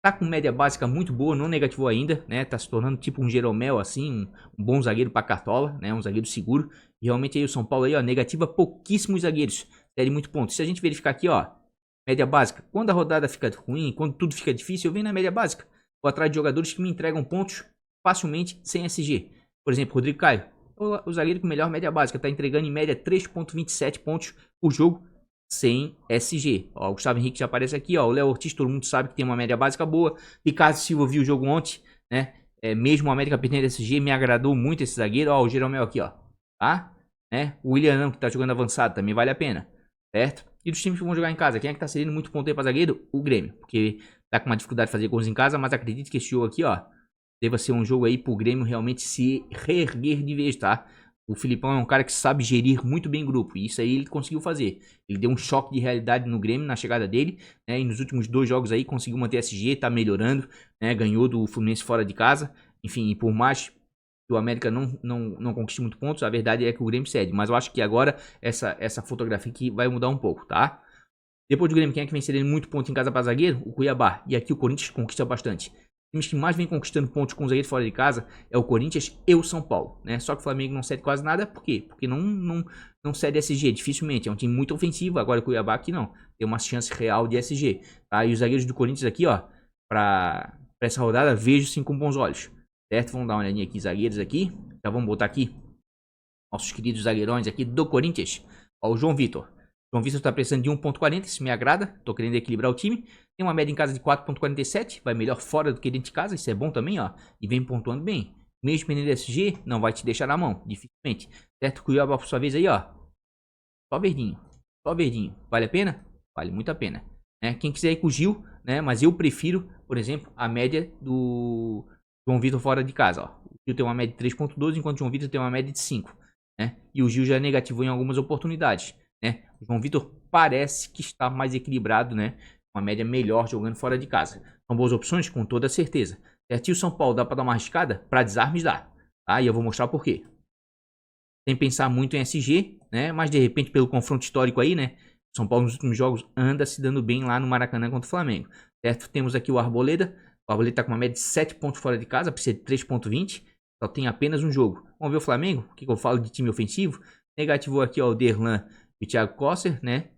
Tá com média básica muito boa, não negativou ainda, né? Tá se tornando tipo um Jeromel, assim, um bom zagueiro para cartola, né? Um zagueiro seguro. E realmente aí o São Paulo aí, ó, negativa pouquíssimos zagueiros. Cede muito ponto. Se a gente verificar aqui, ó, média básica. Quando a rodada fica ruim, quando tudo fica difícil, eu venho na média básica. Vou atrás de jogadores que me entregam pontos facilmente sem SG. Por exemplo, Rodrigo Caio, o zagueiro com melhor média básica, está entregando em média 3.27 pontos por jogo sem SG. Ó, o Gustavo Henrique já aparece aqui, ó, o Léo Ortiz, todo mundo sabe que tem uma média básica boa. Ricardo Silva, viu o jogo ontem, né? Mesmo o América perdendo SG, me agradou muito esse zagueiro. Ó, o Jeromel aqui, ó, tá? Né? O William que tá jogando avançado, também vale a pena, certo? E dos times que vão jogar em casa, quem é que tá cedendo muito ponto aí pra zagueiro? O Grêmio, porque tá com uma dificuldade de fazer gols em casa, mas acredito que esse jogo aqui, ó, deva ser um jogo aí pro Grêmio realmente se reerguer de vez, tá? O Filipão é um cara que sabe gerir muito bem grupo, e isso aí ele conseguiu fazer. Ele deu um choque de realidade no Grêmio na chegada dele, né? E nos últimos 2 jogos aí conseguiu manter a SG, tá melhorando, né? Ganhou do Fluminense fora de casa. Enfim, por mais que o América não conquiste muito pontos, a verdade é que o Grêmio cede. Mas eu acho que agora essa fotografia aqui vai mudar um pouco, tá? Depois do Grêmio, quem é que vem cedendo muito ponto em casa para zagueiro? O Cuiabá. E aqui o Corinthians conquista bastante. Os times que mais vem conquistando pontos com o zagueiro fora de casa é o Corinthians e o São Paulo, né? Só que o Flamengo não cede quase nada, por quê? Porque não cede SG, dificilmente. É um time muito ofensivo, agora o Cuiabá aqui não. Tem uma chance real de SG, tá? E os zagueiros do Corinthians aqui, ó, pra essa rodada, vejo sim com bons olhos, certo? Vamos dar uma olhadinha aqui, zagueiros aqui. Já vamos botar aqui nossos queridos zagueirões aqui do Corinthians. Ó, o João Vitor. João Vitor está precisando de 1.40, isso me agrada. Tô querendo equilibrar o time. Tem uma média em casa de 4.47, vai melhor fora do que dentro de casa, isso é bom também, ó. E vem pontuando bem. Mesmo perdendo SG, não vai te deixar na mão, dificilmente. Certo? Cuiabá por sua vez aí, ó. Só verdinho. Só verdinho. Vale a pena? Vale muito a pena. Né? Quem quiser ir com o Gil, né? Mas eu prefiro, por exemplo, a média do João Vitor fora de casa, ó. O Gil tem uma média de 3.12, enquanto o João Vitor tem uma média de 5. Né? E o Gil já negativou em algumas oportunidades. Né? O João Vitor parece que está mais equilibrado, né? Uma média melhor jogando fora de casa. São boas opções, com toda certeza. Certo? E o São Paulo dá para dar uma arriscada? Para desarmes dá. Tá? E eu vou mostrar por quê. Sem pensar muito em SG, né? Mas de repente pelo confronto histórico aí, né? O São Paulo nos últimos jogos anda se dando bem lá no Maracanã contra o Flamengo. Certo? Temos aqui o Arboleda. O Arboleda está com uma média de 7 pontos fora de casa, precisa de 3.20. Só tem apenas um jogo. Vamos ver o Flamengo? O que eu falo de time ofensivo? Negativou aqui ó, o Derlan e o Thiago Kosser, né?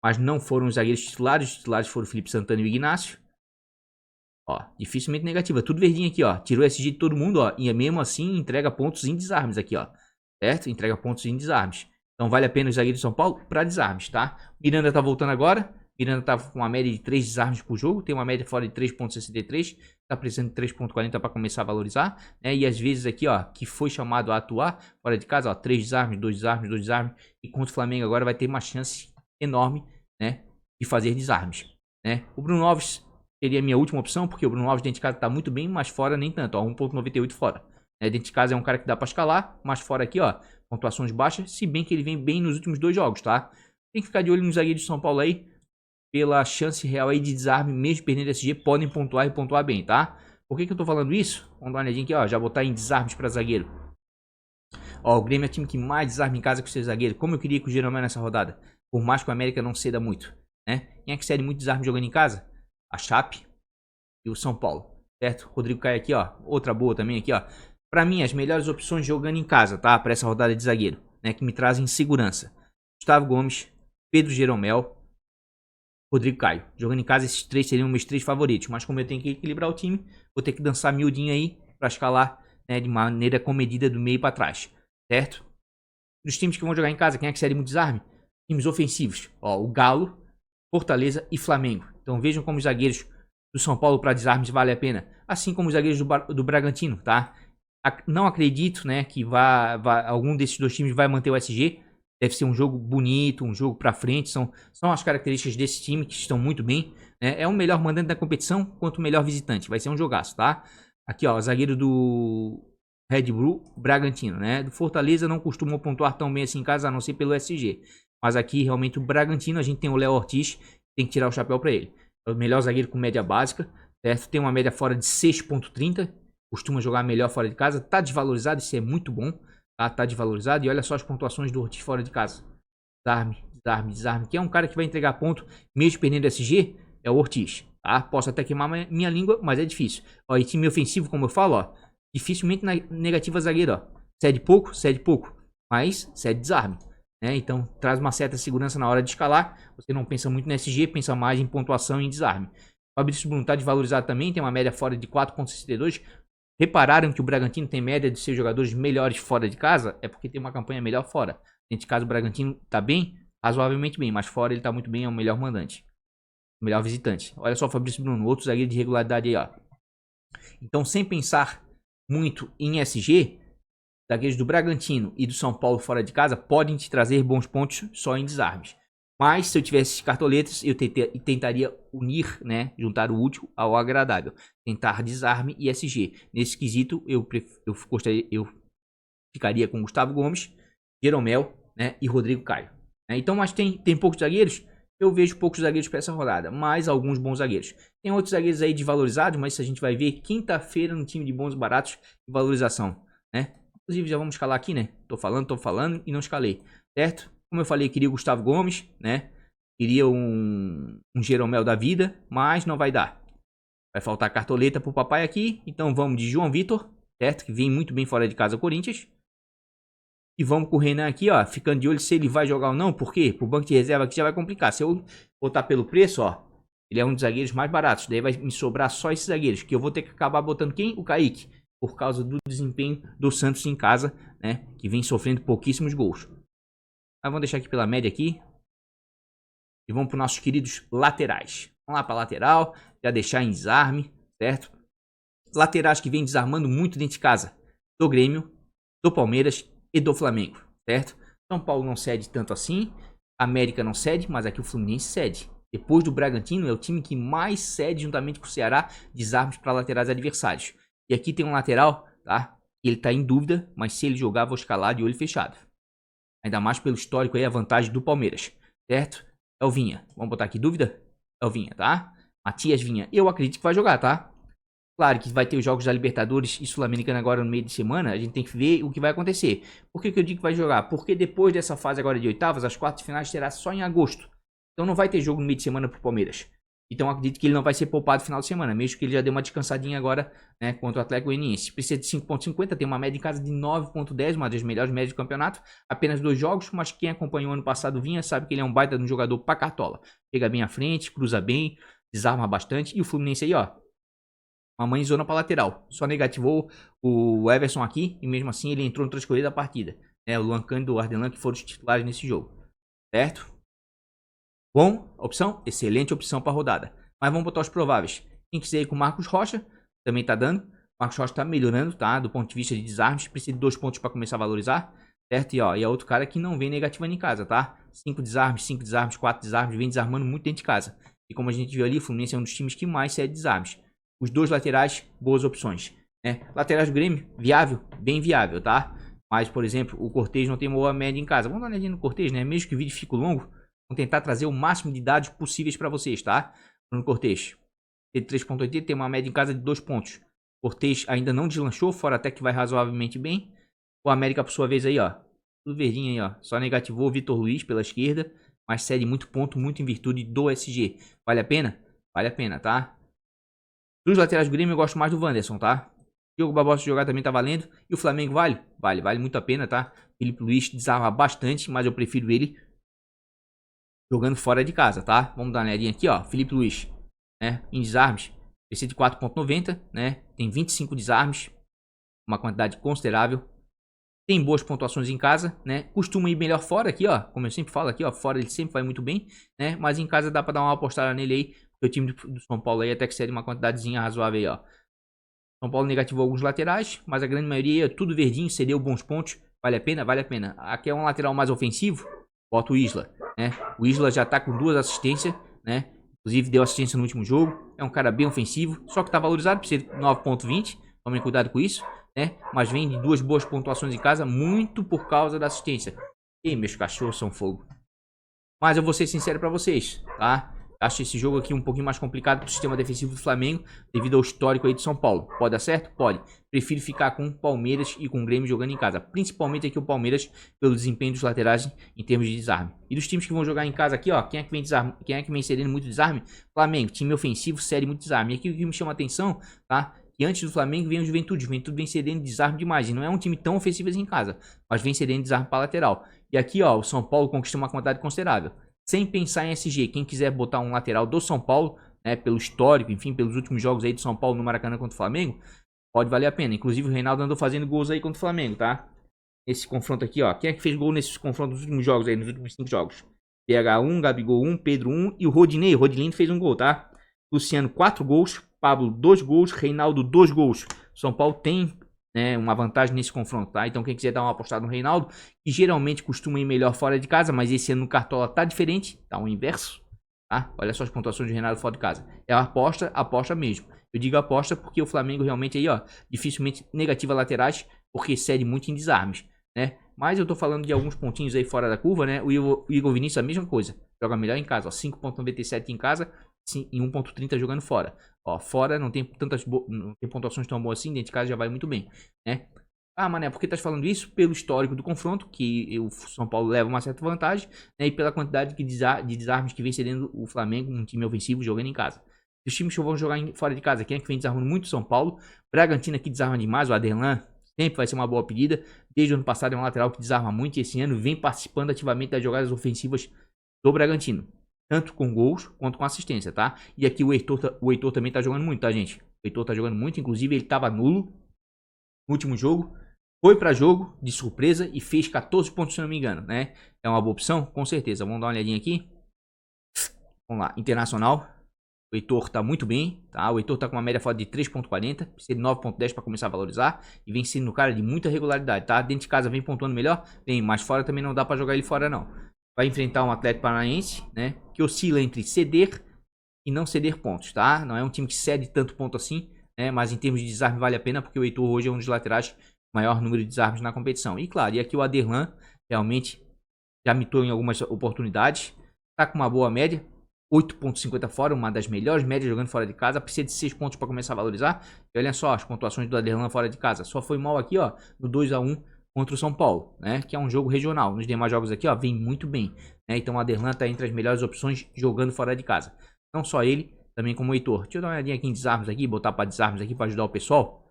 Mas não foram os zagueiros titulares. Os titulares foram o Felipe Santana e o Ignacio. Ó, dificilmente negativa. Tudo verdinho aqui, ó. Tirou SG de todo mundo, ó. E mesmo assim entrega pontos em desarmes aqui, ó. Certo? Entrega pontos em desarmes. Então vale a pena os zagueiros de São Paulo para desarmes, tá? Miranda tá voltando agora. Miranda tá com uma média de 3 desarmes por jogo. Tem uma média fora de 3.63. Tá precisando de 3.40 para começar a valorizar. Né? E às vezes aqui, ó, que foi chamado a atuar fora de casa, ó. 3 desarmes, 2 desarmes, 2 desarmes. E contra o Flamengo agora vai ter uma chance enorme, né? De fazer desarmes, né? O Bruno Alves seria a minha última opção, porque o Bruno Alves dentro de casa tá muito bem, mas fora nem tanto, ó. 1.98 fora. Né? Dentro de casa é um cara que dá para escalar, mas fora aqui, ó. Pontuações baixas, se bem que ele vem bem nos últimos 2 jogos, tá? Tem que ficar de olho nos zagueiros de São Paulo aí. Pela chance real aí de desarme, mesmo perdendo SG, podem pontuar e pontuar bem, tá? Por que eu tô falando isso? Vamos dar uma olhadinha aqui, ó. Já botar em desarmes para zagueiro. Ó, o Grêmio é o time que mais desarma em casa com seu zagueiro. Como eu queria que o Jeromel nessa rodada. Por mais que o América não ceda muito, né? Quem é que cede muito desarme jogando em casa? A Chape e o São Paulo, certo? Rodrigo Caio aqui, ó. Outra boa também aqui, ó. Pra mim, as melhores opções jogando em casa, tá? Pra essa rodada de zagueiro, né? Que me trazem segurança. Gustavo Gomes, Pedro Jeromel, Rodrigo Caio. Jogando em casa, esses 3 seriam meus 3 favoritos. Mas como eu tenho que equilibrar o time, vou ter que dançar miudinho aí pra escalar, né? De maneira comedida do meio pra trás, certo? Dos times que vão jogar em casa, quem é que cede muito desarme? Times ofensivos. Ó, o Galo, Fortaleza e Flamengo. Então vejam como os zagueiros do São Paulo para desarmes vale a pena. Assim como os zagueiros do Bragantino, tá? Não acredito, né, que algum desses 2 times vai manter o SG. Deve ser um jogo bonito, um jogo pra frente. São as características desse time que estão muito bem. Né? É o melhor mandante da competição quanto o melhor visitante. Vai ser um jogaço, tá? Aqui, ó, zagueiro do Red Bull Bragantino, né? Do Fortaleza não costumam pontuar tão bem assim em casa, a não ser pelo SG. Mas aqui, realmente, o Bragantino, a gente tem o Léo Ortiz, tem que tirar o chapéu para ele. É o melhor zagueiro com média básica, certo? Tem uma média fora de 6.30, costuma jogar melhor fora de casa. Tá desvalorizado, isso é muito bom, tá? Tá desvalorizado. E olha só as pontuações do Ortiz fora de casa. Desarme, desarme, desarme. Que é um cara que vai entregar ponto, mesmo perdendo SG, é o Ortiz, tá? Posso até queimar minha língua, mas é difícil. Ó, e time ofensivo, como eu falo, ó, dificilmente negativa zagueiro, ó. Cede pouco, mas cede desarme. Né? Então traz uma certa segurança na hora de escalar. Você não pensa muito no SG, pensa mais em pontuação e em desarme. O Fabrício Bruno está desvalorizado também, tem uma média fora de 4.62. Repararam que o Bragantino tem média de seus jogadores melhores fora de casa? É porque tem uma campanha melhor fora. Nesse caso o Bragantino está bem, razoavelmente bem, mas fora ele está muito bem, é o melhor mandante, o melhor visitante. Olha só o Fabrício Bruno, outro zagueiro de regularidade aí, ó. Então sem pensar muito em SG, zagueiros do Bragantino e do São Paulo fora de casa podem te trazer bons pontos só em desarmes. Mas se eu tivesse esses cartoletas, eu tentaria unir, né, juntar o útil ao agradável, tentar desarme e SG. Nesse quesito, eu ficaria com Gustavo Gomes, Jeromel, né, e Rodrigo Caio. Então, mas tem poucos zagueiros? Eu vejo poucos zagueiros para essa rodada, mas alguns bons zagueiros. Tem outros zagueiros aí desvalorizados, mas isso a gente vai ver quinta-feira no time de bons baratos de valorização, né? Inclusive já vamos escalar aqui, né? Tô falando e não escalei, certo? Como eu falei, queria o Gustavo Gomes, né? Queria um Jeromel da vida, mas não vai dar. Vai faltar cartoleta pro papai aqui, então vamos de João Vitor, certo? Que vem muito bem fora de casa o Corinthians. E vamos com o Renan aqui, ó, ficando de olho se ele vai jogar ou não. Por quê? Pro banco de reserva aqui já vai complicar. Se eu botar pelo preço, ó, ele é um dos zagueiros mais baratos. Daí vai me sobrar só esses zagueiros, que eu vou ter que acabar botando quem? O Kaique. Por causa do desempenho do Santos em casa, né? Que vem sofrendo pouquíssimos gols. Mas vamos deixar aqui pela média aqui. E vamos para os nossos queridos laterais. Vamos lá para lateral, já deixar em desarme, certo? Laterais que vem desarmando muito dentro de casa. Do Grêmio, do Palmeiras e do Flamengo, certo? São Paulo não cede tanto assim. América não cede, mas aqui o Fluminense cede. Depois do Bragantino, é o time que mais cede juntamente com o Ceará desarmes para laterais adversários. E aqui tem um lateral, tá? Ele tá em dúvida, mas se ele jogar, vou escalar de olho fechado. Ainda mais pelo histórico aí, a vantagem do Palmeiras, certo? É o Vinha. Vamos botar aqui dúvida? É o Vinha, tá? Matias Vinha. Eu acredito que vai jogar, tá? Claro que vai ter os jogos da Libertadores e Sul-Americana agora no meio de semana. A gente tem que ver o que vai acontecer. Por que eu digo que vai jogar? Porque depois dessa fase agora de oitavas, as quartas finais será só em agosto. Então não vai ter jogo no meio de semana pro Palmeiras. Então acredito que ele não vai ser poupado no final de semana, mesmo que ele já deu uma descansadinha agora, né, contra o Atlético Goianiense. Precisa de 5.50, tem uma média em casa de 9.10, uma das melhores médias do campeonato. Apenas 2 jogos, mas quem acompanhou ano passado Vinha sabe que ele é um baita de um jogador pra cartola. Chega bem à frente, cruza bem, desarma bastante. E o Fluminense aí, ó, mamãe zona pra lateral. Só negativou o Everson aqui e mesmo assim ele entrou no transcorrer da partida. O Luan Cândido e o Ardelan que foram os titulares nesse jogo, certo? Bom, opção? Excelente opção para rodada. Mas vamos botar os prováveis. Quem quiser ir com o Marcos Rocha, também tá dando. Marcos Rocha tá melhorando, tá? Do ponto de vista de desarmes, precisa de 2 pontos para começar a valorizar, certo? E ó, e é outro cara que não vem negativando em casa, tá? 5 desarmes, 4 desarmes, vem desarmando muito dentro de casa. E como a gente viu ali, o Fluminense é um dos times que mais cede desarmes. Os 2 laterais, boas opções, né? Laterais do Grêmio, viável, bem viável, tá? Mas, por exemplo, o Cortez não tem uma boa média em casa. Vamos dar uma olhadinha no Cortez, né? Mesmo que o vídeo fique longo, vamos tentar trazer o máximo de dados possíveis para vocês, tá? Bruno Cortez, ele 3.80, tem uma média em casa de 2 pontos. Cortez ainda não deslanchou, fora até que vai razoavelmente bem. O América, por sua vez, aí, ó, tudo verdinho aí, ó. Só negativou o Vitor Luiz pela esquerda, mas cede muito ponto, muito em virtude do SG. Vale a pena? Vale a pena, tá? Dos laterais do Grêmio, eu gosto mais do Wanderson, tá? Diogo Barbosa jogar também tá valendo. E o Flamengo vale? Vale muito a pena, tá? Felipe Luiz desarma bastante, mas eu prefiro ele jogando fora de casa, tá? Vamos dar uma olhadinha aqui, ó. Felipe Luiz, né? Em desarmes, precisa de 4.90, né? Tem 25 desarmes, uma quantidade considerável. Tem boas pontuações em casa, né? Costuma ir melhor fora aqui, ó. Como eu sempre falo aqui, ó. Fora ele sempre vai muito bem, né? Mas em casa dá pra dar uma apostada nele aí. Porque o time do São Paulo aí até que cede uma quantidadezinha razoável aí, ó. São Paulo negativou alguns laterais, mas a grande maioria, tudo verdinho, cedeu bons pontos. Vale a pena? Vale a pena. Aqui é um lateral mais ofensivo, bota o Isla, né? O Isla já tá com 2 assistências, né? Inclusive deu assistência no último jogo. É um cara bem ofensivo, só que tá valorizado, precisa de 9.20. Tomem cuidado com isso, né? Mas vem de 2 boas pontuações em casa, muito por causa da assistência. E meus cachorros são fogo. Mas eu vou ser sincero pra vocês, tá? Acho esse jogo aqui um pouquinho mais complicado pro sistema defensivo do Flamengo, devido ao histórico aí de São Paulo. Pode dar certo? Pode. Prefiro ficar com o Palmeiras e com o Grêmio jogando em casa. Principalmente aqui o Palmeiras, pelo desempenho dos laterais em termos de desarme. E dos times que vão jogar em casa aqui, ó, quem é que vem cedendo muito desarme? Flamengo, time ofensivo, cede muito desarme. E aqui o que me chama a atenção, tá? Que antes do Flamengo vem o Juventude. O Juventude vem cedendo desarme demais. E não é um time tão ofensivo assim em casa, mas vem cedendo desarme para lateral. E aqui, ó, o São Paulo conquistou uma quantidade considerável. Sem pensar em SG, quem quiser botar um lateral do São Paulo, né, pelo histórico, enfim, pelos últimos jogos aí do São Paulo no Maracanã contra o Flamengo, pode valer a pena. Inclusive o Reinaldo andou fazendo gols aí contra o Flamengo, tá? Esse confronto aqui, ó. Quem é que fez gol nesses confrontos dos últimos jogos aí, nos últimos 5 jogos? PH1, Gabigol 1, Pedro 1 e o Rodinei. O Rodilindo fez um gol, tá? Luciano 4 gols, Pablo 2 gols, Reinaldo 2 gols. São Paulo tem, né, uma vantagem nesse confronto, tá? Então quem quiser dar uma apostada no Reinaldo, que geralmente costuma ir melhor fora de casa, mas esse ano no Cartola tá diferente, tá o inverso. Tá? Olha só as pontuações do Renato fora de casa. É uma aposta, aposta mesmo. Eu digo aposta porque o Flamengo realmente aí, ó, dificilmente negativa laterais, porque cede muito em desarmes, né? Mas eu tô falando de alguns pontinhos aí fora da curva, né? O Igor Vinícius a mesma coisa. Joga melhor em casa, ó, 5.97 em casa e 1.30 jogando fora. Ó, fora não tem não tem pontuações tão boas assim, dentro de casa já vai muito bem, né? Ah, Mané, por que tá falando isso? Pelo histórico do confronto, que o São Paulo leva uma certa vantagem, né, e pela quantidade de desarmes que vem cedendo o Flamengo, um time ofensivo, jogando em casa. Os times que vão jogar fora de casa, quem é que vem desarmando muito? São Paulo. Bragantino aqui desarma demais, o Aderlan sempre vai ser uma boa pedida. Desde o ano passado é um lateral que desarma muito e esse ano vem participando ativamente das jogadas ofensivas do Bragantino. Tanto com gols quanto com assistência, tá? E aqui o Heitor também tá jogando muito, tá, gente? O Heitor tá jogando muito, inclusive ele tava nulo no último jogo. Foi para jogo de surpresa e fez 14 pontos, se não me engano, né? É uma boa opção? Com certeza. Vamos dar uma olhadinha aqui. Vamos lá. Internacional. O Heitor tá muito bem, tá? O Heitor tá com uma média fora de 3.40. Precisa de 9.10 para começar a valorizar. E vem sendo um cara de muita regularidade, tá? Dentro de casa vem pontuando melhor. Vem, mas fora também não dá para jogar ele fora, não. Vai enfrentar um Atlético Paranaense, né? Que oscila entre ceder e não ceder pontos, tá? Não é um time que cede tanto ponto assim, né? Mas em termos de desarme vale a pena, porque o Heitor hoje é um dos laterais maior número de desarmes na competição. E claro, e aqui o Aderlan realmente já mitou em algumas oportunidades. Tá com uma boa média. 8.50 fora, uma das melhores médias jogando fora de casa. Precisa de 6 pontos para começar a valorizar. E olha só as pontuações do Aderlan fora de casa. Só foi mal aqui, ó, no 2-1 contra o São Paulo, né? Que é um jogo regional. Nos demais jogos aqui, ó, vem muito bem, né? Então o Aderlan tá entre as melhores opções jogando fora de casa. Não só ele, também como o Heitor. Deixa eu dar uma olhadinha aqui em desarmes aqui, botar para desarmes aqui para ajudar o pessoal.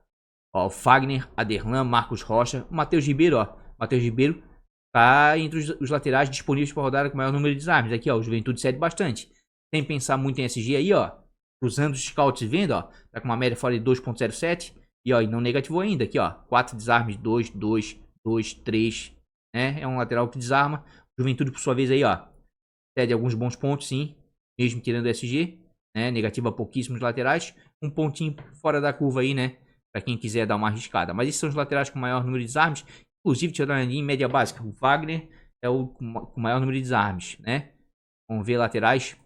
Ó, o Fagner, Aderlan, Marcos Rocha, o Matheus Ribeiro, ó. Matheus Ribeiro tá entre os laterais disponíveis para rodar com o maior número de desarmes. Aqui, ó, o Juventude cede bastante. Sem pensar muito em SG aí, ó. Cruzando os scouts e vendo, ó. Tá com uma média fora de 2.07. E, ó, e não negativou ainda. Aqui, ó. 4 desarmes, 2, 2, 2, 3. Né? É um lateral que desarma. Juventude, por sua vez, aí, ó. Cede alguns bons pontos, sim. Mesmo tirando o SG. Né? Negativa pouquíssimos laterais. Um pontinho fora da curva aí, né? Para quem quiser dar uma arriscada. Mas esses são os laterais com maior número de desarmes. Inclusive, deixa eu dar uma olhadinha em média básica. O Wagner é o com maior número de desarmes, né? Vamos ver laterais.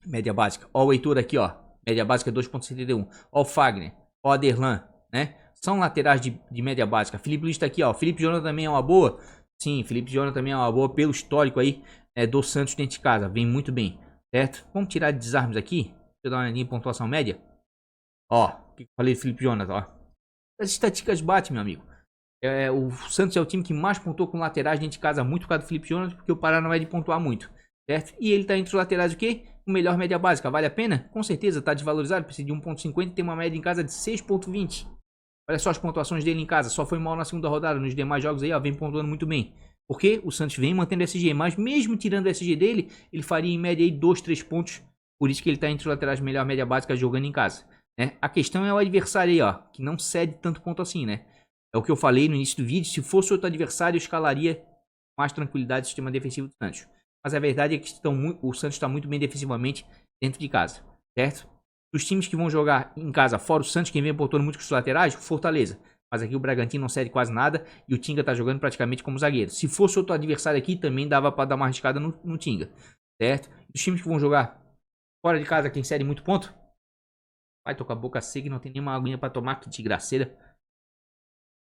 Média básica. Ó o Heitor aqui, ó. Média básica 2.71. Ó o Fagner. Ó o Aderlan, né? São laterais de média básica. Felipe Luiz tá aqui, ó. Felipe Jonathan também é uma boa. Sim, Felipe Jonathan também é uma boa pelo histórico aí do Santos dentro de casa. Vem muito bem, certo? Vamos tirar de desarmes aqui. Deixa eu dar uma olhadinha em pontuação média. Ó, o que eu falei do Felipe Jonathan, ó. As estatísticas batem, meu amigo. O Santos é o time que mais pontuou com laterais dentro de casa, muito por causa do Felipe Jonathan, porque o Pará não é de pontuar muito, certo? E ele tá entre os laterais o quê? O melhor média básica, vale a pena? Com certeza, tá desvalorizado, precisa de 1.50 e tem uma média em casa de 6.20. Olha só as pontuações dele em casa, só foi mal na segunda rodada, nos demais jogos aí, ó, vem pontuando muito bem. Porque o Santos vem mantendo SG, mas mesmo tirando o SG dele, ele faria em média aí 2, 3 pontos, por isso que ele tá entre os laterais melhor média básica jogando em casa. Né? A questão é o adversário aí, ó, que não cede tanto ponto assim, né? É o que eu falei no início do vídeo, se fosse outro adversário, eu escalaria com mais tranquilidade o sistema defensivo do Santos. Mas a verdade é que o Santos está muito bem defensivamente dentro de casa, certo? Os times que vão jogar em casa, fora o Santos, quem vem pontuando muito com os laterais, Fortaleza. Mas aqui o Bragantino não cede quase nada e o Tinga tá jogando praticamente como zagueiro. Se fosse outro adversário aqui, também dava para dar uma arriscada no Tinga, certo? Os times que vão jogar fora de casa, quem cede muito ponto, vai tocar a boca seca e não tem nenhuma aguinha para tomar, que desgraceira.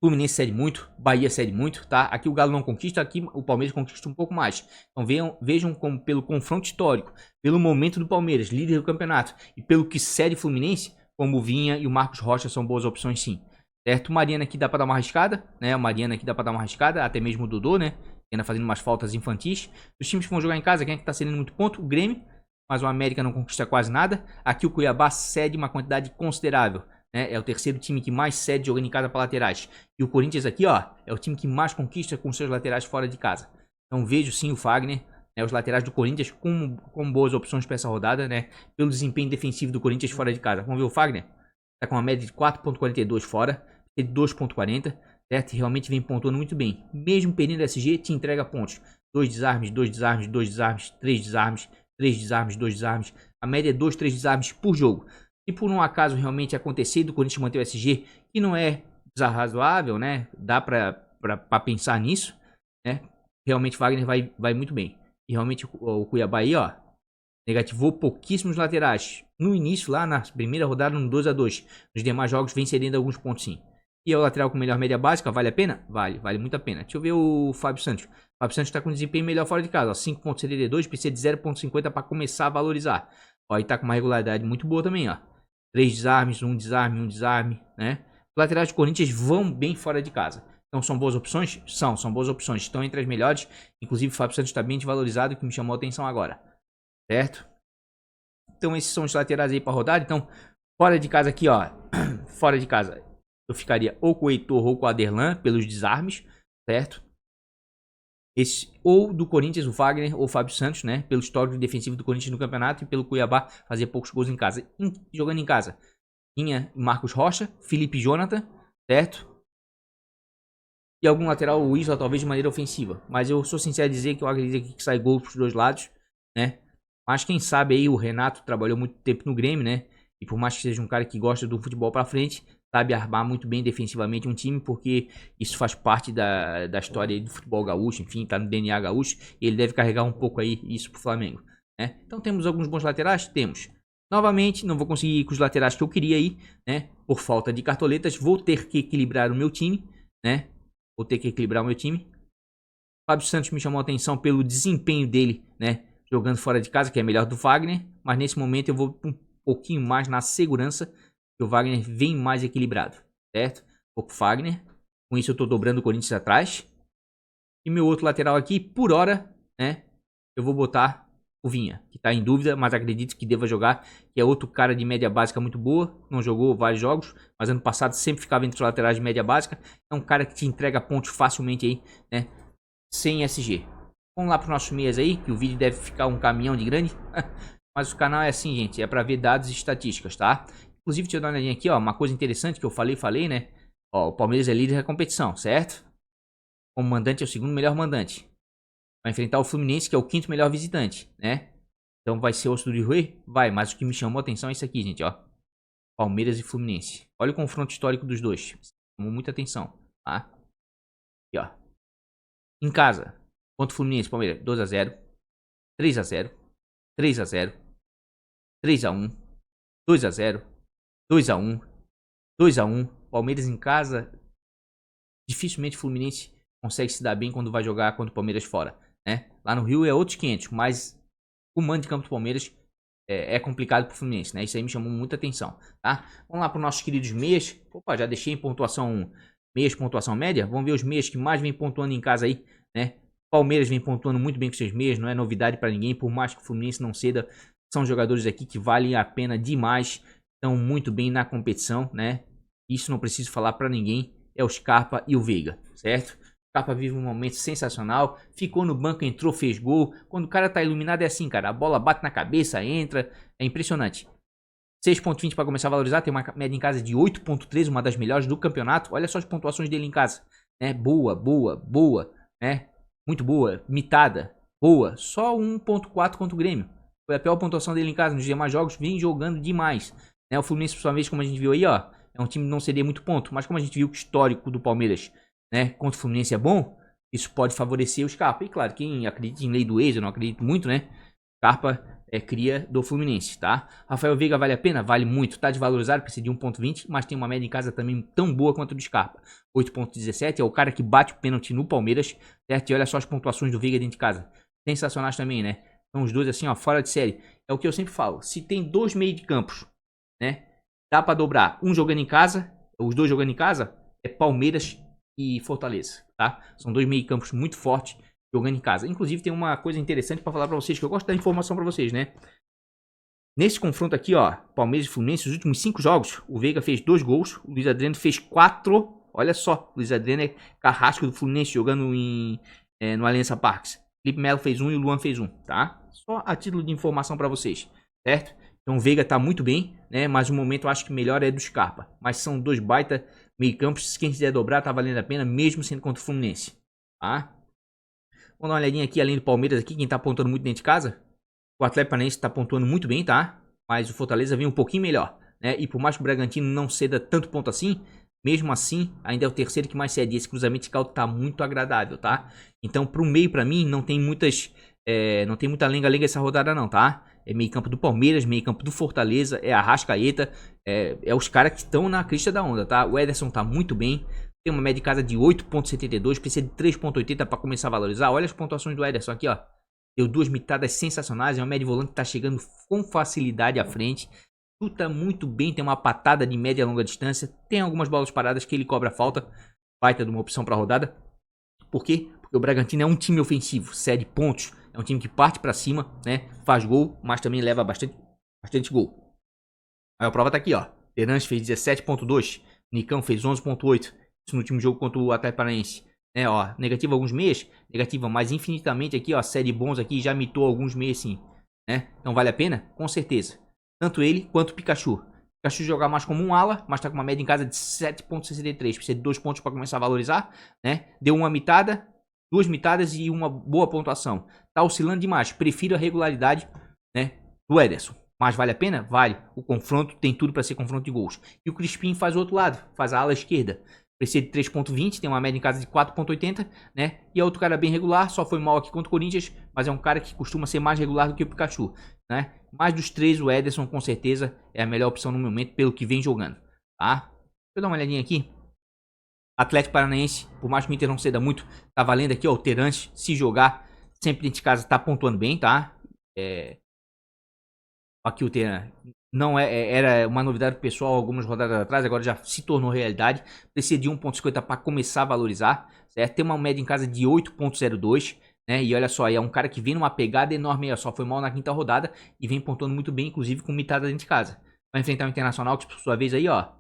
Fluminense cede muito, Bahia cede muito, tá? Aqui o Galo não conquista, aqui o Palmeiras conquista um pouco mais. Então vejam como pelo confronto histórico, pelo momento do Palmeiras, líder do campeonato, e pelo que cede Fluminense, como o Vinha e o Marcos Rocha são boas opções sim. Certo? O Mariana aqui dá pra dar uma arriscada, né? O Mariana aqui dá pra dar uma arriscada, até mesmo o Dodô, né? Que anda fazendo umas faltas infantis. Os times que vão jogar em casa, quem é que tá cedendo muito ponto? O Grêmio, mas o América não conquista quase nada. Aqui o Cuiabá cede uma quantidade considerável. É o terceiro time que mais cede jogando em casa para laterais. E o Corinthians aqui, ó, é o time que mais conquista com seus laterais fora de casa. Então vejo sim o Fagner, né, os laterais do Corinthians com boas opções para essa rodada, né? Pelo desempenho defensivo do Corinthians fora de casa. Vamos ver o Fagner? Tá com uma média de 4.42 fora, de 2.40, certo? E realmente vem pontuando muito bem. Mesmo perdendo SG, te entrega pontos. 2 desarmes, 2 desarmes, 2 desarmes, 3 desarmes, 3 desarmes, 2 desarmes. A média é 2, 3 desarmes por jogo. Se por um acaso realmente acontecer do Corinthians manter o SG, que não é desarrazoável, né? Dá pra pensar nisso, né? Realmente Wagner vai muito bem. E realmente o Cuiabá aí, ó, Negativou pouquíssimos laterais. No início, lá na primeira rodada, no 2-2. Nos demais jogos, vem cedendo alguns pontos sim. E é o lateral com melhor média básica, vale a pena? Vale muito a pena. Deixa eu ver o Fábio Santos. O Fábio Santos está com desempenho melhor fora de casa, 5.72, precisa de 0.50 para começar a valorizar. Ó, e tá com uma regularidade muito boa também, ó. 3 desarmes, 1 desarme, 1 desarme, né? Os laterais do Corinthians vão bem fora de casa. Então são boas opções? São boas opções. Estão entre as melhores. Inclusive o Fábio Santos está bem desvalorizado, que me chamou a atenção agora. Certo? Então esses são os laterais aí para rodar. Então, fora de casa aqui, ó. Fora de casa, eu ficaria ou com o Heitor ou com o Aderlan pelos desarmes, certo? Ou do Corinthians, o Wagner ou o Fábio Santos, né? Pelo histórico defensivo do Corinthians no campeonato e pelo Cuiabá fazer poucos gols em casa. Jogando em casa, tinha Marcos Rocha, Felipe Jonathan, certo? E algum lateral, o Isla, talvez de maneira ofensiva. Mas eu sou sincero a dizer que eu acredito que sai gol pros dois lados, né? Mas quem sabe aí, o Renato trabalhou muito tempo no Grêmio, né? E por mais que seja um cara que gosta do futebol pra frente, sabe armar muito bem defensivamente um time, porque isso faz parte da história do futebol gaúcho, enfim, tá no DNA gaúcho, e ele deve carregar um pouco aí isso pro Flamengo, né? Então temos alguns bons laterais? Temos. Novamente, não vou conseguir ir com os laterais que eu queria aí, né? Por falta de cartoletas, vou ter que equilibrar o meu time, né? Vou ter que equilibrar o meu time. Fábio Santos me chamou a atenção pelo desempenho dele, né? Jogando fora de casa, que é melhor do Wagner, mas nesse momento eu vou um pouquinho mais na segurança, que o Wagner vem mais equilibrado, certo? Pouco Wagner. Com isso eu tô dobrando o Corinthians atrás. E meu outro lateral aqui, por hora, né? Eu vou botar o Vinha, que tá em dúvida, mas acredito que deva jogar. Que é outro cara de média básica muito boa. Não jogou vários jogos, mas ano passado sempre ficava entre os laterais de média básica. É um cara que te entrega pontos facilmente aí, né? Sem SG. Vamos lá para os nossos meias aí, que o vídeo deve ficar um caminhão de grande. Mas o canal é assim, gente, é para ver dados e estatísticas, tá? Inclusive, deixa eu dar uma olhadinha aqui, ó, uma coisa interessante que eu falei, né? Ó, o Palmeiras é líder da competição, certo? Como mandante é o segundo melhor mandante. Vai enfrentar o Fluminense, que é o quinto melhor visitante, né? Então vai ser o osso do Rui? Vai, mas o que me chamou a atenção é isso aqui, gente, ó. Palmeiras e Fluminense. Olha o confronto histórico dos dois. Chamou muita atenção, tá? Aqui, ó. Em casa, contra o Fluminense, Palmeiras, 2-0, 3-0, 3-0, 3-1, 2-0, 2-1, 2-1. Palmeiras em casa, dificilmente o Fluminense consegue se dar bem quando vai jogar contra o Palmeiras fora, né? Lá no Rio é outros 500, mas o mando de campo do Palmeiras é complicado pro Fluminense, né? Isso aí me chamou muita atenção, tá? Vamos lá para os nossos queridos meias. Opa, já deixei em pontuação meias, pontuação média. Vamos ver os meias que mais vem pontuando em casa aí, né? Palmeiras vem pontuando muito bem com seus meias, não é novidade para ninguém, por mais que o Fluminense não ceda. São jogadores aqui que valem a pena demais, estão muito bem na competição, né? Isso não preciso falar para ninguém, é o Scarpa e o Veiga, certo? O Scarpa vive um momento sensacional, ficou no banco, entrou, fez gol. Quando o cara tá iluminado é assim, cara, a bola bate na cabeça, entra, é impressionante. 6.20 para começar a valorizar, tem uma média em casa de 8.13, uma das melhores do campeonato. Olha só as pontuações dele em casa, né? Boa, né? Muito boa, mitada, boa. Só 1.4 contra o Grêmio. Foi a pior pontuação dele em casa. Nos demais jogos, vem jogando demais, né? O Fluminense, por sua vez, como a gente viu aí, ó, é um time que não cederia muito ponto. Mas como a gente viu que o histórico do Palmeiras, né, contra o Fluminense é bom, isso pode favorecer o Scarpa. E claro, quem acredita em lei do ex, eu não acredito muito, né? Scarpa é cria do Fluminense, tá? Rafael Veiga vale a pena? Vale muito. Tá desvalorizado, precisa de 1.20, mas tem uma média em casa também tão boa quanto a do Scarpa. 8.17, é o cara que bate o pênalti no Palmeiras, certo? E olha só as pontuações do Veiga dentro de casa. Sensacionais também, né? São os dois assim, ó, fora de série. É o que eu sempre falo. Se tem dois meios de campos, né? Dá pra dobrar um jogando em casa, os dois jogando em casa, é Palmeiras e Fortaleza, tá? São dois meio campos muito fortes jogando em casa. Inclusive tem uma coisa interessante pra falar pra vocês, que eu gosto da informação pra vocês, né? Nesse confronto aqui, ó, Palmeiras e Fluminense, os últimos 5 jogos, o Veiga fez 2 gols, o Luiz Adriano fez 4. Olha só, o Luiz Adriano é carrasco do Fluminense jogando no Allianz Parque. Felipe Melo fez 1 e o Luan fez 1, tá? Só a título de informação pra vocês, certo? Então o Veiga tá muito bem, né? Mas o momento eu acho que melhor é do Scarpa. Mas são dois baita meio campos, quem quiser dobrar tá valendo a pena, mesmo sendo contra o Fluminense, tá? Vamos dar uma olhadinha aqui, além do Palmeiras aqui, quem tá apontando muito dentro de casa. O Atlético Paranaense tá pontuando muito bem, tá? Mas o Fortaleza vem um pouquinho melhor, né? E por mais que o Bragantino não ceda tanto ponto assim, mesmo assim, ainda é o terceiro que mais cede. Esse cruzamento de caldo tá muito agradável, tá? Então, pro meio, pra mim, não tem muita lenga-lenga essa rodada não, tá? É meio campo do Palmeiras, meio campo do Fortaleza, é a Arrascaeta, é os caras que estão na crista da onda, tá? O Ederson tá muito bem, tem uma média de casa de 8.72, precisa de 3.80 para começar a valorizar. Olha as pontuações do Ederson aqui, ó. Deu 2 mitadas sensacionais, é uma média de volante que tá chegando com facilidade à frente. Chuta muito bem, tem uma patada de média e longa distância, tem algumas bolas paradas que ele cobra falta, baita de uma opção para rodada. Por quê? Porque o Bragantino é um time ofensivo, cede pontos, é um time que parte para cima, né? Faz gol, mas também leva bastante gol. Aí a prova tá aqui, ó. Terence fez 17.2, Nicão fez 11.8, isso no último jogo contra o Atlético Paranaense. Ó, negativa alguns meias, negativa mais infinitamente aqui, ó, série bons aqui, já mitou alguns meias sim, né? Então vale a pena? Com certeza. Tanto ele quanto o Pikachu. Pikachu jogar mais como um ala, mas tá com uma média em casa de 7.63. Precisa de 2 pontos para começar a valorizar, né? Deu uma mitada, 2 mitadas e uma boa pontuação. Tá oscilando demais. Prefiro a regularidade, né, do Ederson. Mas vale a pena? Vale. O confronto tem tudo para ser confronto de gols. E o Crispim faz o outro lado, faz a ala esquerda. Precisa de 3.20, tem uma média em casa de 4.80, né? E é outro cara bem regular, só foi mal aqui contra o Corinthians, mas é um cara que costuma ser mais regular do que o Pikachu, né? Mais dos três, o Ederson com certeza é a melhor opção no momento pelo que vem jogando, tá? Deixa eu dar uma olhadinha aqui. Atlético Paranaense, por mais que o Inter não ceda muito, tá valendo aqui, ó, o Terence, se jogar, sempre dentro de casa, tá pontuando bem, tá? Aqui o Terence não era uma novidade pro pessoal algumas rodadas atrás, agora já se tornou realidade. Precisa de 1.50 para começar a valorizar, certo? Tem uma média em casa de 8.02, né? E olha só, é um cara que vem numa pegada enorme, só foi mal na quinta rodada e vem pontuando muito bem, inclusive com mitada dentro de casa. Vai enfrentar o Internacional, que por sua vez aí, ó,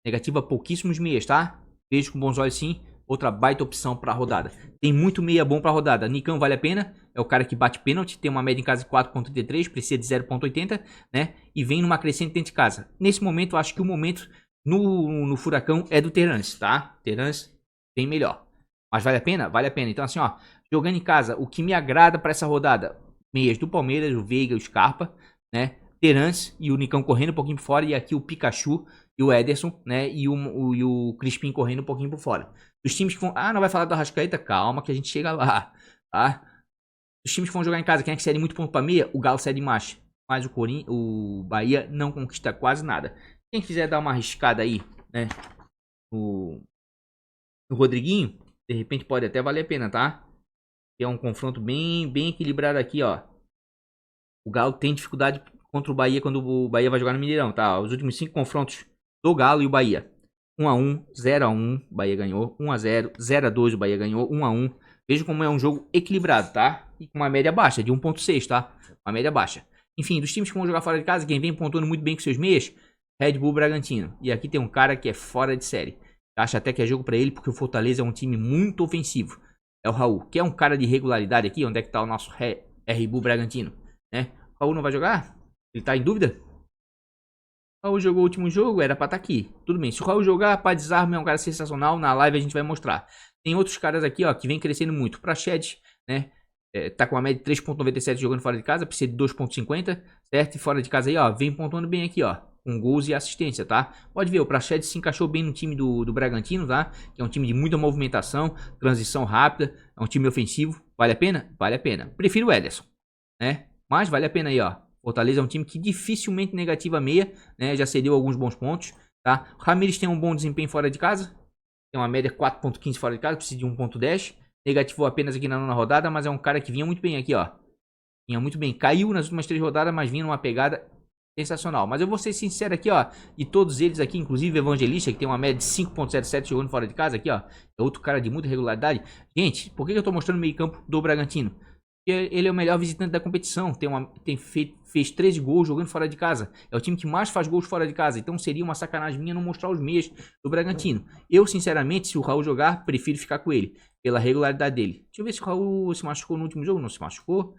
negativa pouquíssimos meias, tá? Vejo com bons olhos sim. Outra baita opção para a rodada. Tem muito meia bom para a rodada. Nicão vale a pena. É o cara que bate pênalti. Tem uma média em casa de 4.33. Precisa de 0.80, né? E vem numa crescente dentro de casa. Nesse momento, eu acho que o momento no Furacão é do Terence, tá? Terence bem melhor. Mas vale a pena? Vale a pena. Então assim, ó. Jogando em casa, o que me agrada para essa rodada. Meias do Palmeiras, o Veiga, o Scarpa, né? Terence e o Nicão correndo um pouquinho por fora. E aqui o Pikachu e o Ederson, né? E o Crispim correndo um pouquinho por fora. Os times que vão... Ah, não vai falar do Arrascaeta? Calma que a gente chega lá, tá? Os times que vão jogar em casa, quem é que cede muito ponto pra meia? O Galo cede mais. Mas o Bahia não conquista quase nada. Quem quiser dar uma arriscada aí, né? No Rodriguinho, de repente pode até valer a pena, tá? É um confronto bem equilibrado aqui, ó. O Galo tem dificuldade contra o Bahia quando o Bahia vai jogar no Mineirão, tá? Os últimos 5 confrontos do Galo e o Bahia. 1-1, 0-1, o Bahia ganhou. 1-0, 0-2, o Bahia ganhou. 1-1. Veja como é um jogo equilibrado, tá? E com uma média baixa, de 1.6, tá? Uma média baixa. Enfim, dos times que vão jogar fora de casa, quem vem pontuando muito bem com seus meias, Red Bull Bragantino. E aqui tem um cara que é fora de série. Acho até que é jogo pra ele, porque o Fortaleza é um time muito ofensivo. É o Raul, que é um cara de regularidade aqui. Onde é que tá o nosso Red Bull Bragantino, né? O Raul não vai jogar? Ele tá em dúvida? O Raul jogou o último jogo, era pra estar aqui. Tudo bem, se o Raul jogar, para desarme é um cara sensacional. Na live a gente vai mostrar. Tem outros caras aqui, ó, que vem crescendo muito. Praxedes, né? Tá com uma média de 3.97 jogando fora de casa, precisa de 2.50, certo? E fora de casa aí, ó, vem pontuando bem aqui, ó, com gols e assistência, tá? Pode ver, o Praxedes se encaixou bem no time do Bragantino, tá? Que é um time de muita movimentação, transição rápida, é um time ofensivo. Vale a pena? Vale a pena. Prefiro o Ederson, né? Mas vale a pena aí, ó. Fortaleza é um time que dificilmente negativa meia, né? Já cedeu alguns bons pontos, tá? O Ramires tem um bom desempenho fora de casa, tem uma média 4.15 fora de casa, precisa de 1.10. Negativou apenas aqui na nona rodada, mas é um cara que vinha muito bem aqui, ó. Vinha muito bem. Caiu nas últimas 3 rodadas, mas vinha numa pegada sensacional. Mas eu vou ser sincero aqui, ó. De todos eles aqui, inclusive o Evangelista, que tem uma média de 5.07 jogando fora de casa aqui, ó. É outro cara de muita regularidade. Gente, por que eu tô mostrando o meio campo do Bragantino? Porque ele é o melhor visitante da competição. Fez 13 gols jogando fora de casa. É o time que mais faz gols fora de casa. Então seria uma sacanagem minha não mostrar os meias do Bragantino. Eu, sinceramente, se o Raul jogar, prefiro ficar com ele. Pela regularidade dele. Deixa eu ver se o Raul se machucou no último jogo. Não se machucou.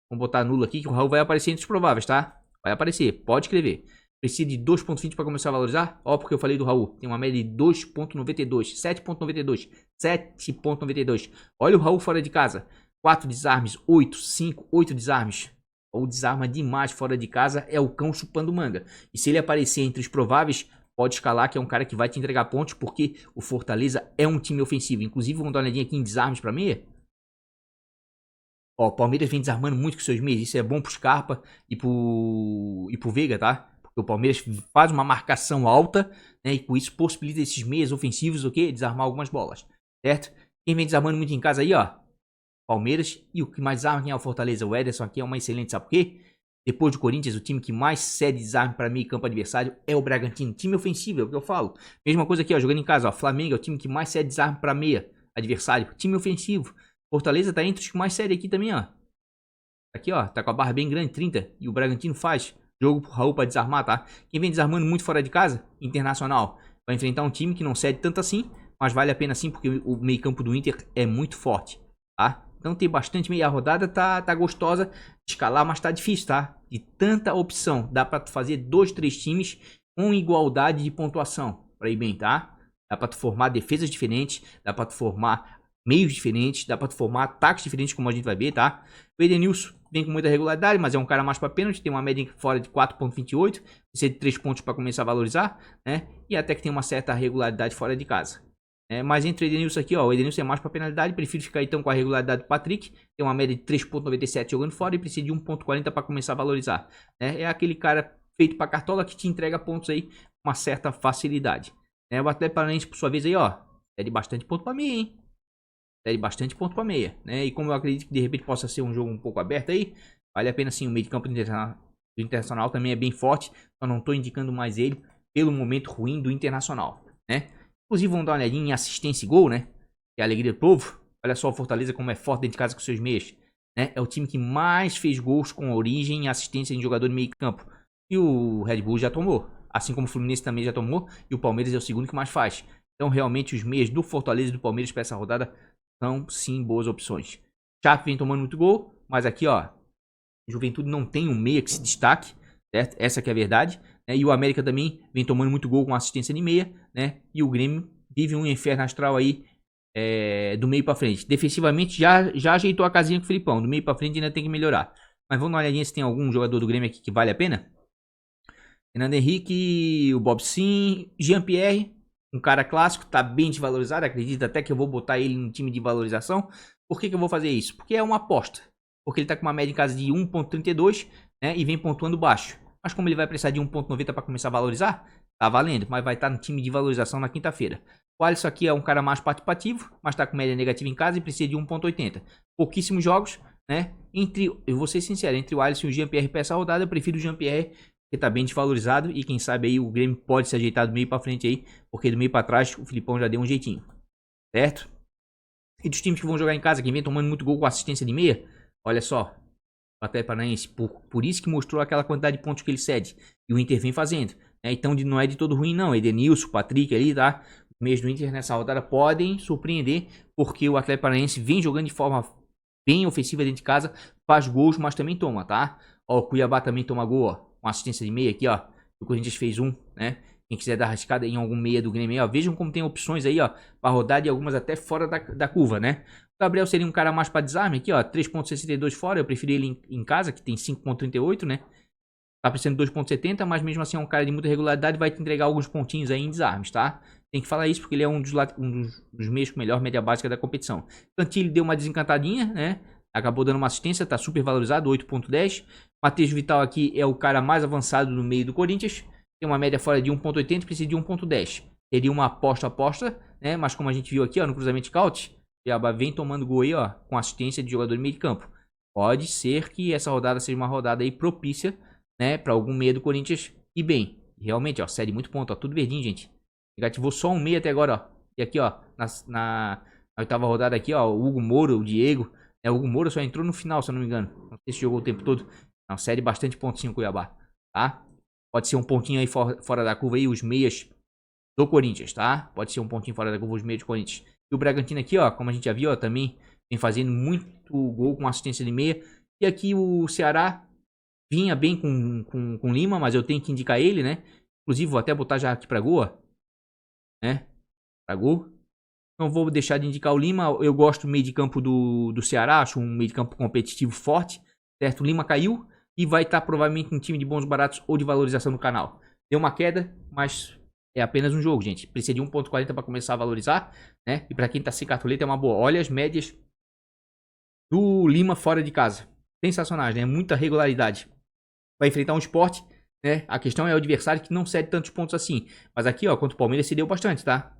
Vamos botar nulo aqui, que o Raul vai aparecer entre os prováveis, tá? Vai aparecer, pode escrever. Precisa de 2.20 para começar a valorizar? Ó, porque eu falei do Raul. Tem uma média de 2.92, 7.92, 7.92. Olha o Raul fora de casa. 4 desarmes, 8, 5, 8 desarmes. Ou desarma demais fora de casa, é o cão chupando manga. E se ele aparecer entre os prováveis, pode escalar, que é um cara que vai te entregar pontos, porque o Fortaleza é um time ofensivo. Inclusive, vamos dar uma olhadinha aqui em desarmes para meia. Ó, o Palmeiras vem desarmando muito com seus meios. Isso é bom pro Scarpa e pro Veiga, tá? Porque o Palmeiras faz uma marcação alta, né? E com isso possibilita esses meias ofensivos, o quê? Desarmar algumas bolas, certo? Quem vem desarmando muito em casa aí, ó, Palmeiras. E o que mais desarma quem é o Fortaleza. O Ederson aqui é uma excelente, sabe por quê? Depois do Corinthians, o time que mais cede desarme para meio campo adversário é o Bragantino. Time ofensivo, é o que eu falo. Mesma coisa aqui, ó, jogando em casa, ó, Flamengo é o time que mais cede desarme para meia adversário. Time ofensivo. Fortaleza tá entre os que mais cede aqui também, ó. Aqui, ó, tá com a barra bem grande, 30. E o Bragantino faz jogo pro Raul pra desarmar, tá? Quem vem desarmando muito fora de casa, Internacional. Vai enfrentar um time que não cede tanto assim, mas vale a pena sim, porque o meio campo do Inter é muito forte, tá? Então tem bastante meia rodada, tá gostosa de escalar, mas tá difícil, tá? De tanta opção, dá pra tu fazer 2, 3 times com igualdade de pontuação, pra ir bem, tá? Dá pra tu formar defesas diferentes, dá pra tu formar meios diferentes, dá pra tu formar ataques diferentes, como a gente vai ver, tá? O Edenilson vem com muita regularidade, mas é um cara mais pra pênalti, tem uma média fora de 4,28, precisa de 3 pontos pra começar a valorizar, né? E até que tem uma certa regularidade fora de casa. Mas entre o Edenilson aqui, ó, o Edenilson é mais pra penalidade, prefiro ficar então com a regularidade do Patrick, tem uma média de 3,97 jogando fora e precisa de 1,40 pra começar a valorizar. É aquele cara feito pra cartola que te entrega pontos aí com uma certa facilidade. O Atlético Paranaense, por sua vez aí, ó, é de bastante ponto pra mim, hein? Cede bastante ponto para meia, né? E como eu acredito que de repente possa ser um jogo um pouco aberto aí, vale a pena sim. O meio de campo do Internacional também é bem forte, só não estou indicando mais ele pelo momento ruim do Internacional, né? Inclusive vamos dar uma olhadinha em assistência e gol, né? Que é a alegria do povo. Olha só o Fortaleza como é forte dentro de casa com seus meias, né? É o time que mais fez gols com origem e assistência em jogador de meio campo. E o Red Bull já tomou, assim como o Fluminense também já tomou, e o Palmeiras é o segundo que mais faz. Então realmente os meias do Fortaleza e do Palmeiras para essa rodada são sim boas opções. Chape vem tomando muito gol, mas aqui ó, Juventude não tem um meia que se destaque, certo? Essa que é a verdade, né? E o América também vem tomando muito gol com assistência de meia, né? E o Grêmio vive um inferno astral aí do meio para frente. Defensivamente já ajeitou a casinha com o Filipão, do meio para frente ainda tem que melhorar. Mas vamos dar uma olhadinha se tem algum jogador do Grêmio aqui que vale a pena. Fernando Henrique, o Bob Sim, Jean-Pierre, um cara clássico, tá bem desvalorizado, acredito até que eu vou botar ele no time de valorização. Por que eu vou fazer isso? Porque é uma aposta. Porque ele tá com uma média em casa de 1,32, né, e vem pontuando baixo. Mas como ele vai precisar de 1,90 para começar a valorizar, tá valendo, mas vai estar no time de valorização na quinta-feira. O Alisson aqui é um cara mais participativo, mas tá com média negativa em casa e precisa de 1,80. Pouquíssimos jogos, né? Eu vou ser sincero, entre o Alisson e o Jean-Pierre para essa rodada, eu prefiro o Jean-Pierre, que tá bem desvalorizado, e quem sabe aí o Grêmio pode se ajeitar do meio para frente aí, porque do meio para trás o Filipão já deu um jeitinho, certo? E dos times que vão jogar em casa, quem vem tomando muito gol com assistência de meia, olha só, o Atlético Paranaense, por isso que mostrou aquela quantidade de pontos que ele cede, e o Inter vem fazendo, né? Então não é de todo ruim não, Edenilson, Patrick ali, tá? Os meios do Inter nessa rodada podem surpreender, porque o Atlético Paranaense vem jogando de forma bem ofensiva dentro de casa, faz gols, mas também toma, tá? Ó, o Cuiabá também toma gol, ó, com assistência de meia aqui, ó. O Corinthians fez um, né? Quem quiser dar arriscada em algum meia do Grêmio aí, ó. Vejam como tem opções aí, ó, pra rodar e algumas até fora da curva, né? O Gabriel seria um cara mais pra desarme aqui, ó. 3,62 fora, eu preferi ele em casa, que tem 5,38, né? Tá precisando de 2,70, mas mesmo assim é um cara de muita regularidade, vai te entregar alguns pontinhos aí em desarmes, tá? Tem que falar isso porque ele é um dos meios com melhor média básica da competição. Cantilho deu uma desencantadinha, né? Acabou dando uma assistência, tá super valorizado, 8,10. Matheus Vital aqui é o cara mais avançado no meio do Corinthians. Tem uma média fora de 1,80, precisa de 1,10. Teria uma aposta, né? Mas como a gente viu aqui, ó, no cruzamento scout, Cuiabá vem tomando gol aí, ó, com assistência de jogador de meio de campo. Pode ser que essa rodada seja uma rodada aí propícia, né, para algum meia do Corinthians ir bem. Realmente, ó, série muito ponto, ó, tudo verdinho, gente. Negativou só um meia até agora, ó. E aqui, ó, na oitava rodada aqui, ó, o Hugo Moura, o Diego. O Hugo Moura só entrou no final, se eu não me engano. Não sei se jogou o tempo todo. Não, série bastante pontinho Cuiabá, tá? Pode ser um pontinho aí fora da curva aí, os meias do Corinthians, tá? Pode ser um pontinho fora da curva, os meias do Corinthians. E o Bragantino aqui, ó, como a gente já viu, ó, também vem fazendo muito gol com assistência de meia. E aqui o Ceará vinha bem com Lima, mas eu tenho que indicar ele, né? Inclusive, vou até botar já aqui pra gol, ó, né? Pra gol. Não vou deixar de indicar o Lima. Eu gosto do meio de campo do Ceará. Acho um meio de campo competitivo forte, certo? O Lima caiu e vai estar provavelmente um time de bons baratos ou de valorização no canal. Deu uma queda, mas é apenas um jogo, gente. Precisa de 1,40 para começar a valorizar, né? E para quem tá sem cartoleta é uma boa. Olha as médias do Lima fora de casa. Sensacionais, né? Muita regularidade. Vai enfrentar um Sport, né? A questão é o adversário que não cede tantos pontos assim. Mas aqui, ó, contra o Palmeiras cedeu bastante, tá?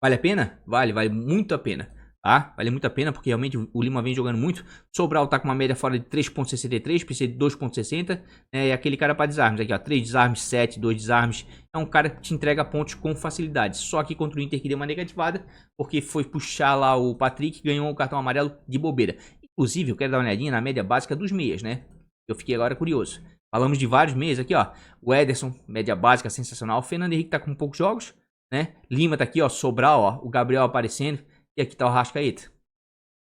Vale a pena? Vale muito a pena, tá? Vale muito a pena porque realmente o Lima vem jogando muito. Sobral tá com uma média fora de 3.63, precisa de 2.60, né? E aquele cara para desarmes aqui, ó, 3 desarmes, 7, 2 desarmes. É um cara que te entrega pontos com facilidade. Só que contra o Inter que deu uma negativada, porque foi puxar lá o Patrick e ganhou o cartão amarelo de bobeira. Inclusive, eu quero dar uma olhadinha na média básica dos meias, né? Eu fiquei agora curioso. Falamos de vários meias aqui, ó. O Ederson, média básica, sensacional. O Fernando Henrique tá com poucos jogos, né? Lima tá aqui, ó, Sobral, ó, o Gabriel aparecendo, e aqui tá o Arrascaeta.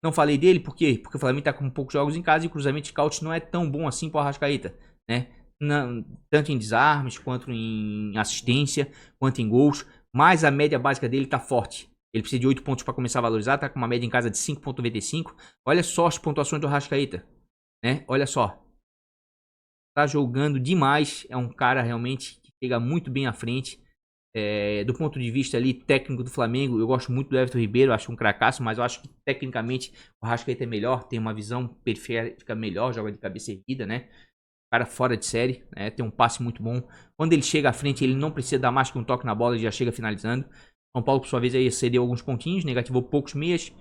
Não falei dele, por quê? Porque o Flamengo tá com poucos jogos em casa e o cruzamento de scout não é tão bom assim pro Arrascaeta, né? Não, tanto em desarmes, quanto em assistência, quanto em gols, mas a média básica dele tá forte. Ele precisa de 8 pontos para começar a valorizar, tá com uma média em casa de 5.95. Olha só as pontuações do Arrascaeta, né? Olha só. Tá jogando demais, é um cara realmente que chega muito bem à frente. Do ponto de vista ali técnico do Flamengo, eu gosto muito do Everton Ribeiro, acho um cracaço, mas eu acho que tecnicamente o Arrascaeta é melhor, tem uma visão periférica melhor, joga de cabeça erguida, né? Cara fora de série, né? Tem um passe muito bom. Quando ele chega à frente, ele não precisa dar mais que um toque na bola, ele já chega finalizando. São Paulo, por sua vez, aí cedeu alguns pontinhos, negativou poucos meias.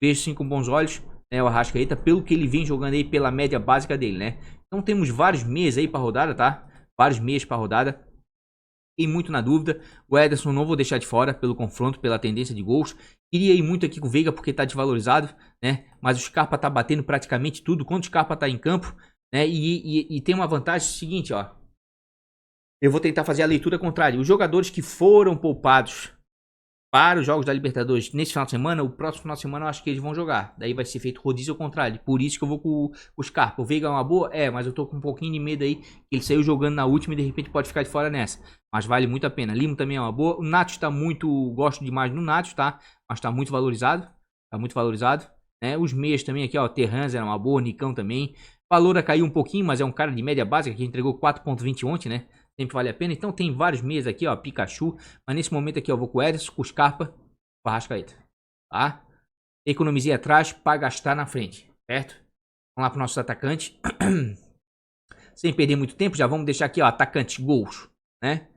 Vejo sim com bons olhos, né? O Arrascaeta, pelo que ele vem jogando aí pela média básica dele, né? Então temos vários meias aí pra rodada, tá? Vários meias pra rodada. Fiquei muito na dúvida. O Ederson não vou deixar de fora pelo confronto, pela tendência de gols. Queria ir muito aqui com o Veiga porque tá desvalorizado, né? Mas o Scarpa tá batendo praticamente tudo quando o Scarpa tá em campo, né? E tem uma vantagem seguinte, ó. Eu vou tentar fazer a leitura contrária. Os jogadores que foram poupados para os jogos da Libertadores nesse final de semana, o próximo final de semana eu acho que eles vão jogar. Daí vai ser feito rodízio ao contrário. Por isso que eu vou com o Scarpa. O Veiga é uma boa? É, mas eu tô com um pouquinho de medo aí. Que ele saiu jogando na última e de repente pode ficar de fora nessa. Mas vale muito a pena. Limo também é uma boa. O Nacho tá muito... Gosto demais do Nacho, tá? Mas tá muito valorizado. Tá muito valorizado. Né? Os meias também aqui, ó. Terrans era uma boa. Nicão também. Valora caiu um pouquinho, mas é um cara de média básica que entregou 4.20 ontem, né? Sempre vale a pena. Então tem vários meias aqui, ó. Pikachu. Mas nesse momento aqui, ó, eu vou com o Ederson, com o Scarpa. Arrascaeta, tá? Economizei atrás para gastar na frente, certo? Vamos lá para nossos atacantes. Sem perder muito tempo, já vamos deixar aqui, ó, atacantes, gols, né?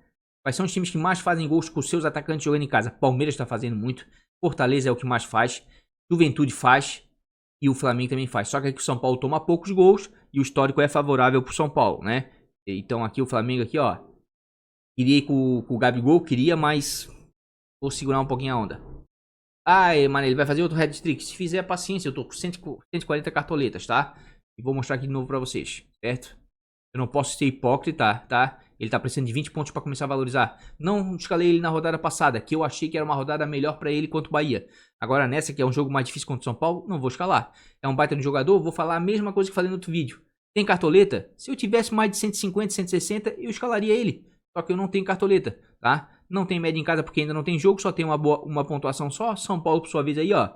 Quais são os times que mais fazem gols com seus atacantes jogando em casa? Palmeiras está fazendo muito, Fortaleza é o que mais faz, Juventude faz e o Flamengo também faz. Só que aqui o São Paulo toma poucos gols e o histórico é favorável pro São Paulo, né? Então aqui o Flamengo aqui, ó, queria ir com o Gabigol, queria, mas vou segurar um pouquinho a onda. Ai, mano, ele vai fazer outro hat-trick. Se fizer, paciência, eu tô com 140 cartoletas, tá? E vou mostrar aqui de novo pra vocês, certo? Eu não posso ser hipócrita, tá? Ele tá precisando de 20 pontos pra começar a valorizar. Não escalei ele na rodada passada, que eu achei que era uma rodada melhor pra ele quanto o Bahia. Agora nessa, que é um jogo mais difícil contra o São Paulo, não vou escalar. É um baita de jogador, vou falar a mesma coisa que falei no outro vídeo. Tem cartoleta? Se eu tivesse mais de 150, 160, eu escalaria ele. Só que eu não tenho cartoleta, tá? Não tem média em casa porque ainda não tem jogo, só tem uma pontuação só. São Paulo, por sua vez, aí, ó.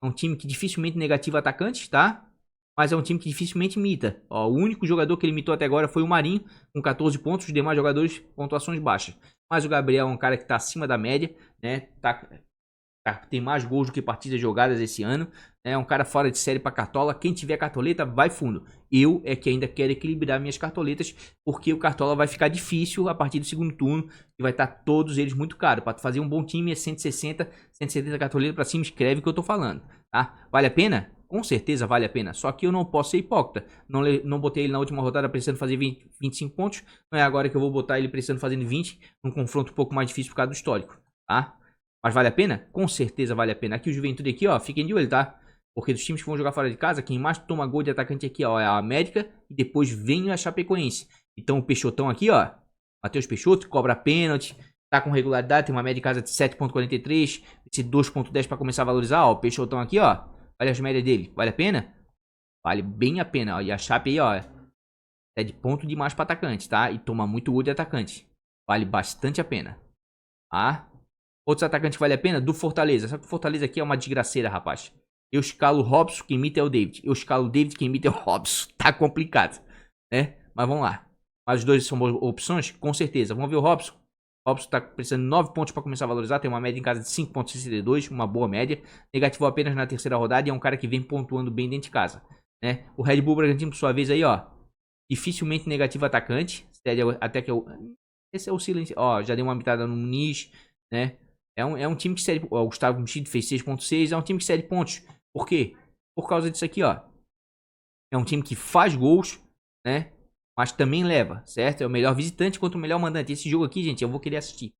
É um time que dificilmente negativa atacantes, tá? Mas é um time que dificilmente imita. Ó, o único jogador que ele imitou até agora foi o Marinho, com 14 pontos. Os demais jogadores, pontuações baixas. Mas o Gabriel é um cara que tá acima da média, né? Tem mais gols do que partidas jogadas esse ano. É um cara fora de série pra cartola. Quem tiver cartoleta, vai fundo. Eu é que ainda quero equilibrar minhas cartoletas, porque o cartola vai ficar difícil a partir do segundo turno. E vai estar todos eles muito caros. Pra fazer um bom time é 160, 170 cartoletas pra cima. Escreve o que eu tô falando, tá? Vale a pena? Com certeza vale a pena. Só que eu não posso ser hipócrita. Não botei ele na última rodada precisando fazer 25 pontos. Não é agora que eu vou botar ele precisando fazer 20. Num confronto um pouco mais difícil por causa do histórico, tá? Mas vale a pena? Com certeza vale a pena. Aqui o Juventude aqui, ó, fiquem de olho, tá? Porque dos times que vão jogar fora de casa, quem mais toma gol de atacante aqui, ó, é a América. E depois vem a Chapecoense. Então o Peixotão aqui, ó, Matheus Peixoto, cobra pênalti. Tá com regularidade, tem uma média de casa de 7.43. Esse 2.10 para começar a valorizar, ó. O Peixotão aqui, ó. Olha as médias dele. Vale a pena? Vale bem a pena, ó. E a Chape aí, ó, é de ponto demais para atacante, tá? E toma muito gol de atacante. Vale bastante a pena, tá? Outros atacantes que vale a pena? Do Fortaleza. Só que o Fortaleza aqui é uma desgraceira, rapaz. Eu escalo o Robson, quem imita é o David. Eu escalo o David, quem imita é o Robson. Tá complicado, né? Mas vamos lá. Mas os dois são boas opções? Com certeza. Vamos ver o Robson. Robson tá precisando de 9 pontos para começar a valorizar. Tem uma média em casa de 5,62, uma boa média. Negativou apenas na terceira rodada e é um cara que vem pontuando bem dentro de casa, né? O Red Bull Bragantino, por sua vez, aí, ó, dificilmente negativo atacante. Até que esse é o silêncio. Ó, já deu uma mitada no Muniz, né? É um time que cede. Ó, o Gustavo Mexido fez 6,6. É um time que cede pontos. Por quê? Por causa disso aqui, ó. É um time que faz gols, né? Mas também leva, certo? É o melhor visitante contra o melhor mandante. Esse jogo aqui, gente, eu vou querer assistir.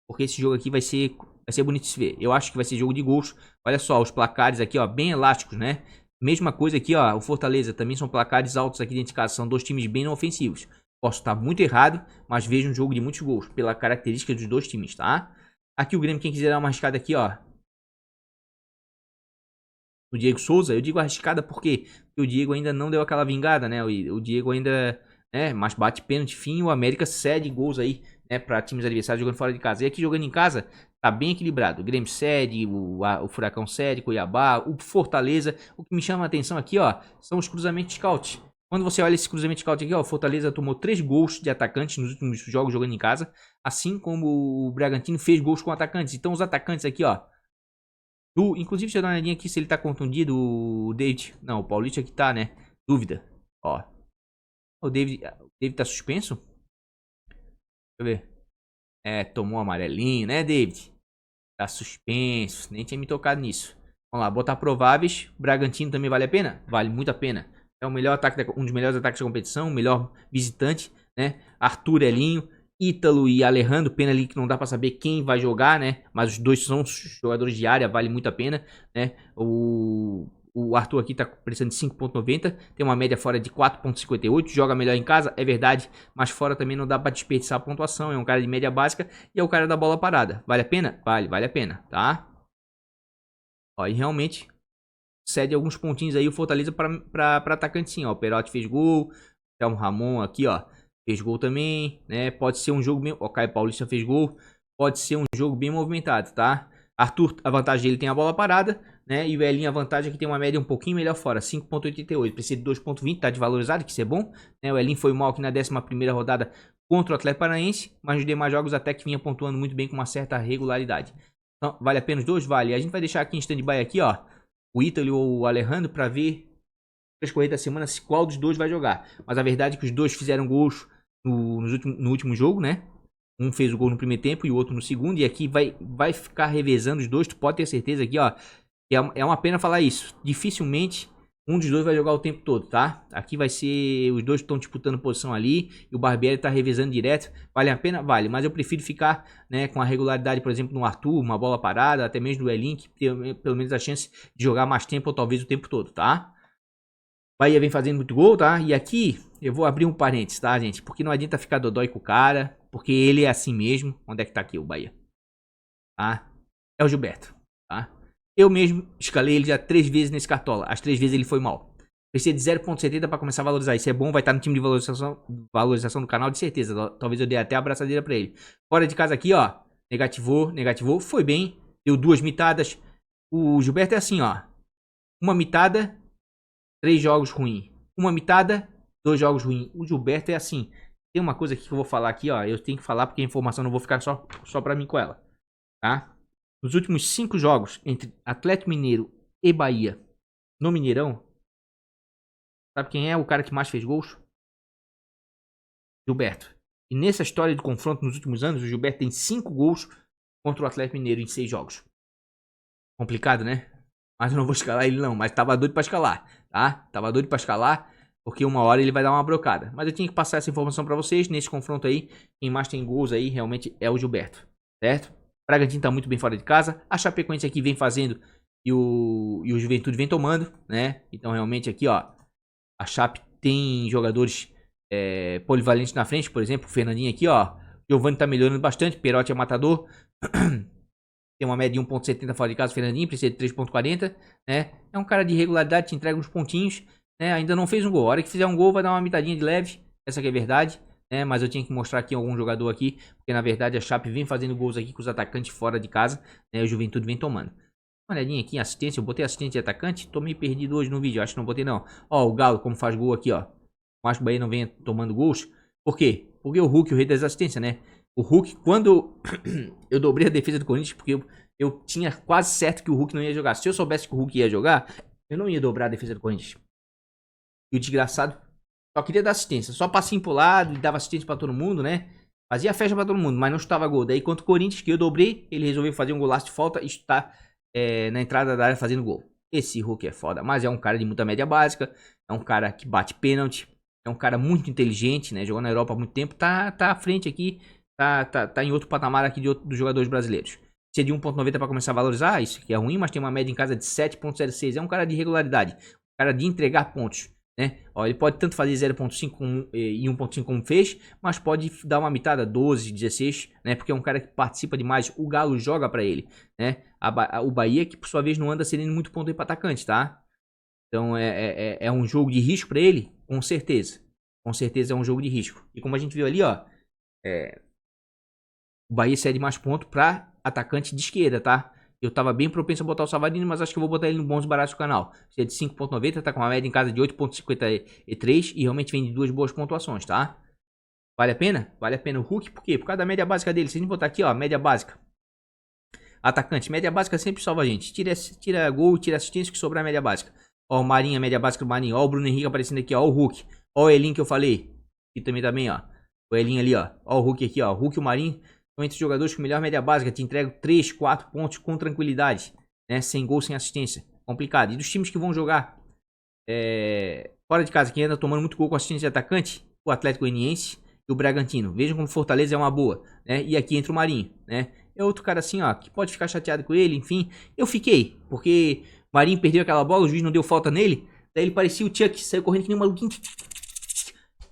Porque esse jogo aqui vai ser bonito de se ver. Eu acho que vai ser jogo de gols. Olha só, os placares aqui, ó, bem elásticos, né? Mesma coisa aqui, ó, o Fortaleza também são placares altos aqui dentro de casa. São dois times bem ofensivos. Posso estar muito errado, mas vejo um jogo de muitos gols, pela característica dos dois times, tá? Aqui o Grêmio, quem quiser dar uma arriscada aqui, ó. O Diego Souza, eu digo arriscada porque o Diego ainda não deu aquela vingada, né? O Diego ainda, né, mas bate pênalti fim, o América cede gols aí, né, para times adversários jogando fora de casa. E aqui jogando em casa, tá bem equilibrado. O Grêmio cede, o Furacão cede, Cuiabá, o Fortaleza. O que me chama a atenção aqui, ó, são os cruzamentos de scout. Quando você olha esse cruzamento de scout aqui, ó, o Fortaleza tomou 3 gols de atacantes nos últimos jogos jogando em casa, assim como o Bragantino fez gols com atacantes. Então os atacantes aqui, ó, inclusive, deixa eu dar uma olhadinha aqui se ele tá contundido, o David. Não, o Paulista aqui tá, né? Dúvida. Ó. O David tá suspenso? Deixa eu ver. É, tomou um amarelinho, né, David? Tá suspenso. Nem tinha me tocado nisso. Vamos lá, botar prováveis. Bragantino também vale a pena? Vale muito a pena. É o melhor ataque, um dos melhores ataques da competição. O melhor visitante, né? Arthur, Elinho, Ítalo e Alejandro. Pena ali que não dá pra saber quem vai jogar, né? Mas os dois são jogadores de área, vale muito a pena, né? O Arthur aqui tá precisando de 5,90. Tem uma média fora de 4,58. Joga melhor em casa, é verdade. Mas fora também não dá pra desperdiçar a pontuação. É um cara de média básica e é o cara da bola parada. Vale a pena? Vale a pena, tá? Ó, e realmente cede alguns pontinhos aí o Fortaleza pra atacante sim, ó. O Perotti fez gol. O Ramon aqui, ó, fez gol também, né? Pode ser um jogo bem... O Caio Paulista fez gol. Pode ser um jogo bem movimentado, tá? Arthur, a vantagem dele tem a bola parada, né? E o Elinho, a vantagem é que tem uma média um pouquinho melhor fora, 5,88. Precisa de 2,20, tá desvalorizado, que isso é bom, né? O Elinho foi mal aqui na 11ª rodada contra o Atlético Paranaense, mas nos demais jogos até que vinha pontuando muito bem com uma certa regularidade. Então, vale a pena os dois? Vale. A gente vai deixar aqui em stand-by aqui, ó, o Ítalo ou o Alejandro pra ver as corridas da semana qual dos dois vai jogar. Mas a verdade é que os dois fizeram gols no último jogo, né? Um fez o gol no primeiro tempo e o outro no segundo. E aqui vai ficar revezando os dois. Tu pode ter certeza aqui, ó. Que é uma pena falar isso. Dificilmente um dos dois vai jogar o tempo todo, tá? Aqui vai ser... Os dois estão disputando posição ali. E o Barbieri tá revezando direto. Vale a pena? Vale. Mas eu prefiro ficar, né, com a regularidade, por exemplo, no Arthur. Uma bola parada. Até mesmo do Elin. Que tem pelo menos a chance de jogar mais tempo ou talvez o tempo todo, tá? Bahia vem fazendo muito gol, tá? E aqui eu vou abrir um parênteses, tá, gente? Porque não adianta ficar dodói com o cara. Porque ele é assim mesmo. Onde é que tá aqui o Bahia? Tá? É o Gilberto, tá? Eu mesmo escalei ele já 3 vezes nesse cartola. As 3 vezes ele foi mal. Precisa de 0,70 para começar a valorizar. Isso é bom, vai estar no time de valorização do canal, de certeza. Talvez eu dê até a abraçadeira para ele. Fora de casa aqui, ó. Negativou. Foi bem. Deu 2 mitadas. O Gilberto é assim, ó. Uma mitada, 3 jogos ruins. Uma mitada, 2 jogos ruins. O Gilberto é assim. Tem uma coisa aqui que eu vou falar aqui, ó. Eu tenho que falar porque a informação não vou ficar só pra mim com ela. Tá? Nos últimos 5 jogos entre Atlético Mineiro e Bahia no Mineirão, sabe quem é o cara que mais fez gols? Gilberto. E nessa história de confronto nos últimos anos, o Gilberto tem 5 gols contra o Atlético Mineiro em 6 jogos. Complicado, né? Mas eu não vou escalar ele não, mas tava doido pra escalar, tá? Tava doido pra escalar, porque uma hora ele vai dar uma brocada. Mas eu tinha que passar essa informação pra vocês, nesse confronto aí, quem mais tem gols aí realmente é o Gilberto, certo? O Bragantino tá muito bem fora de casa, a Chapecoense aqui vem fazendo e o Juventude vem tomando, né? Então realmente aqui, ó, a Chape tem jogadores polivalentes na frente, por exemplo, o Fernandinho aqui, ó. Giovani tá melhorando bastante, Perotti é matador. Tem uma média de 1,70 fora de casa, o Fernandinho, precisa de 3,40, né? É um cara de regularidade, te entrega uns pontinhos, né? Ainda não fez um gol. A hora que fizer um gol vai dar uma mitadinha de leve, essa que é a verdade, né? Mas eu tinha que mostrar aqui algum jogador aqui, porque na verdade a Chape vem fazendo gols aqui com os atacantes fora de casa, né? O Juventude vem tomando. Uma olhadinha aqui em assistência, eu botei assistente de atacante, tô meio perdido hoje no vídeo, acho que não botei não. Ó, o Galo como faz gol aqui, ó. Acho que o Bahia não vem tomando gols. Por quê? Porque o Hulk, o rei das assistências, né? O Hulk, quando eu dobrei a defesa do Corinthians, porque eu tinha quase certo que o Hulk não ia jogar. Se eu soubesse que o Hulk ia jogar, eu não ia dobrar a defesa do Corinthians. E o desgraçado só queria dar assistência. Só passinho pro lado e dava assistência pra todo mundo, né? Fazia festa pra todo mundo, mas não chutava gol. Daí, contra o Corinthians, que eu dobrei, ele resolveu fazer um golaço de falta e chutar na entrada da área fazendo gol. Esse Hulk é foda, mas é um cara de muita média básica. É um cara que bate pênalti. É um cara muito inteligente, né? Jogou na Europa há muito tempo. Tá à frente aqui. Tá em outro patamar aqui dos jogadores brasileiros. Se é de 1.90 pra começar a valorizar, isso aqui é ruim, mas tem uma média em casa de 7.06. É um cara de regularidade. Um cara de entregar pontos. Né? Ó, ele pode tanto fazer 0.5 e 1.5 como fez, mas pode dar uma mitada 12, 16, né? Porque é um cara que participa demais. O Galo joga pra ele, né? O Bahia que por sua vez não anda cedendo muito ponto aí pra atacante, tá? Então é um jogo de risco pra ele, com certeza. Com certeza é um jogo de risco. E como a gente viu ali, ó, o Bahia cede mais ponto pra atacante de esquerda, tá? Eu tava bem propenso a botar o Savarino, mas acho que eu vou botar ele no bons baratos do canal. Se é de 5.90, tá com uma média em casa de 8.53 e realmente vem de duas boas pontuações, tá? Vale a pena? Vale a pena o Hulk, por quê? Por causa da média básica dele. Se a gente botar aqui, ó, média básica. Atacante, média básica sempre salva a gente. Tira gol, tira assistência que sobrar a média básica. Ó, o Marinho, a média básica do Marinho. Ó, o Bruno Henrique aparecendo aqui, ó, o Hulk. Ó, o Elinho que eu falei. E também, ó. O Elinho ali, ó. Ó, o Hulk aqui, ó. O Hulk e o Marinho são entre os jogadores com melhor média básica. Te entregam 3, 4 pontos com tranquilidade. Né? Sem gol, sem assistência. Complicado. E dos times que vão jogar fora de casa, que anda tomando muito gol com assistência de atacante, o Atlético Goianiense e o Bragantino. Vejam como Fortaleza é uma boa. Né? E aqui entra o Marinho, né? É outro cara assim, ó, que pode ficar chateado com ele, enfim. Eu fiquei, porque o Marinho perdeu aquela bola, o juiz não deu falta nele. Daí ele parecia o Chuck, saiu correndo que nem um maluquinho.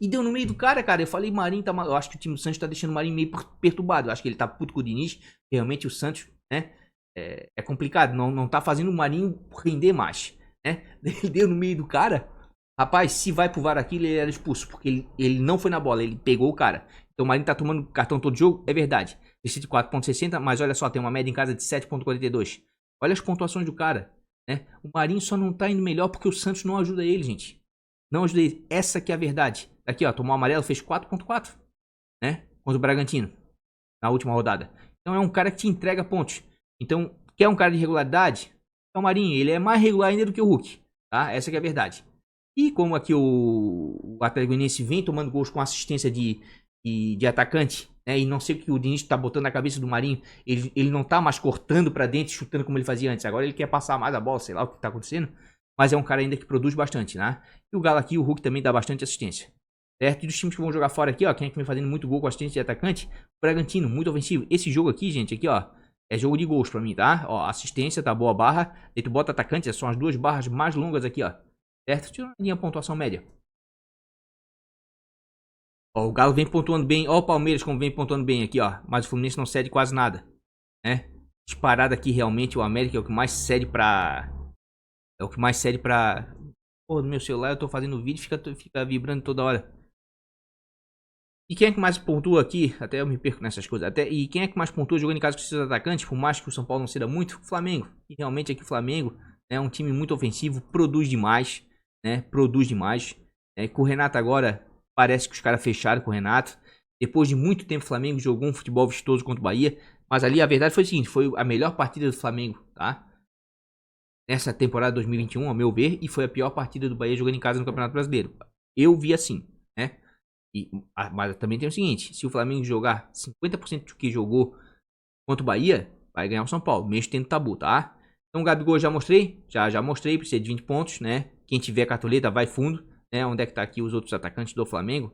E deu no meio do cara. Eu falei, Marinho tá mal. Eu acho que o time do Santos tá deixando o Marinho meio perturbado. Eu acho que ele tá puto com o Diniz. Realmente o Santos, né? É complicado. Não tá fazendo o Marinho render mais, né? Ele deu no meio do cara. Rapaz, se vai pro VAR aqui, ele era expulso. Porque ele não foi na bola, ele pegou o cara. Então o Marinho tá tomando cartão todo jogo, é verdade. Precisa de 4.60, mas olha só, tem uma média em casa de 7.42. Olha as pontuações do cara, né? O Marinho só não tá indo melhor porque o Santos não ajuda ele, gente. Não ajuda ele. Essa que é a verdade. Aqui, ó, tomou um amarelo, fez 4.4, né? Contra o Bragantino, na última rodada. Então é um cara que te entrega pontos. Então, quer um cara de regularidade? É o Marinho, ele é mais regular ainda do que o Hulk, tá? Essa que é a verdade. E como aqui o Atlético Goianiense vem tomando gols com assistência de atacante, né? E não sei o que o Diniz tá botando na cabeça do Marinho. Ele não tá mais cortando pra dentro, chutando como ele fazia antes. Agora ele quer passar mais a bola, sei lá o que tá acontecendo. Mas é um cara ainda que produz bastante, né? E o Galo aqui, o Hulk também dá bastante assistência. Certo? E dos times que vão jogar fora aqui, ó. Quem é que vem fazendo muito gol com assistência de atacante? O Bragantino, muito ofensivo. Esse jogo aqui, gente, aqui, ó. É jogo de gols pra mim, tá? Ó, assistência, tá boa a barra. Aí tu bota atacante, são as duas barras mais longas aqui, ó. Certo? Tira uma linha pontuação média. Ó, o Galo vem pontuando bem. Ó, o Palmeiras como vem pontuando bem aqui, ó. Mas o Fluminense não cede quase nada, né? Disparado aqui, realmente, o América é o que mais cede pra... É o que mais cede pra... Pô, no meu celular eu tô fazendo vídeo e fica vibrando toda hora. E quem é que mais pontua aqui? Até eu me perco nessas coisas. E quem é que mais pontua jogando em casa com esses atacantes? Por mais que o São Paulo não seja muito, o Flamengo. E realmente aqui o Flamengo é um time muito ofensivo, produz demais, né? Produz demais. Com o Renato agora, parece que os caras fecharam com o Renato. Depois de muito tempo o Flamengo jogou um futebol vistoso contra o Bahia. Mas ali a verdade foi o seguinte, foi a melhor partida do Flamengo, tá? Nessa temporada 2021, ao meu ver, e foi a pior partida do Bahia jogando em casa no Campeonato Brasileiro. Eu vi assim, né? Mas também tem o seguinte, se o Flamengo jogar 50% do que jogou contra o Bahia, vai ganhar o São Paulo, mesmo tendo tabu, tá? Então o Gabigol já mostrei, já mostrei, precisa de 20 pontos, né? Quem tiver cartoleta vai fundo, né? Onde é que tá aqui os outros atacantes do Flamengo?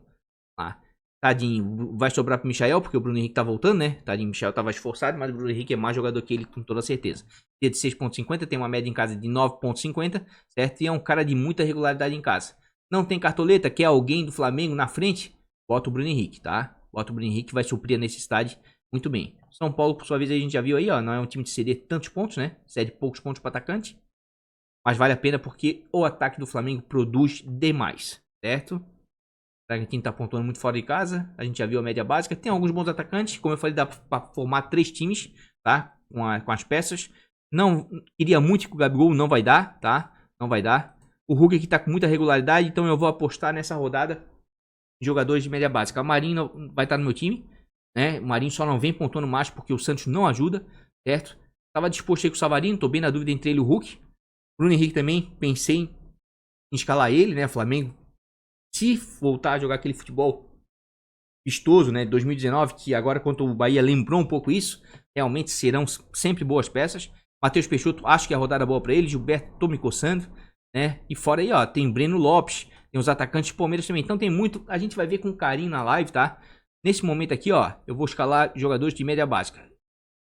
Lá. Tadinho, vai sobrar pro Michael, porque o Bruno Henrique tá voltando, né? Tadinho, o Michael tava esforçado, mas o Bruno Henrique é mais jogador que ele, com toda certeza. Dia de 6.50, tem uma média em casa de 9.50, certo? E é um cara de muita regularidade em casa. Não tem cartoleta, quer alguém do Flamengo na frente? Bota o Bruno Henrique, tá? Bota o Bruno Henrique, vai suprir a necessidade muito bem. São Paulo, por sua vez, a gente já viu aí, ó. Não é um time de ceder tantos pontos, né? Cede poucos pontos para atacante. Mas vale a pena porque o ataque do Flamengo produz demais, certo? O Bragantino tá pontuando muito fora de casa. A gente já viu a média básica. Tem alguns bons atacantes. Como eu falei, dá pra formar 3 times, tá? Com as peças. Não queria muito que o Gabigol, não vai dar, tá? Não vai dar. O Hulk aqui tá com muita regularidade, então eu vou apostar nessa rodada de jogadores de média básica. O Marinho vai estar no meu time, né? O Marinho só não vem pontuando mais porque o Santos não ajuda, certo? Tava disposto aí com o Savarino, tô bem na dúvida entre ele e o Hulk. Bruno Henrique também, pensei em escalar ele, né? Flamengo, se voltar a jogar aquele futebol vistoso, né? 2019, que agora contra o Bahia lembrou um pouco isso. Realmente serão sempre boas peças. Matheus Peixoto, acho que é a rodada boa pra ele. Gilberto, tô me coçando, né? E fora aí, ó, tem Breno Lopes, tem os atacantes do Palmeiras também. Então tem muito, a gente vai ver com carinho na live, tá? Nesse momento aqui, ó, eu vou escalar jogadores de média básica.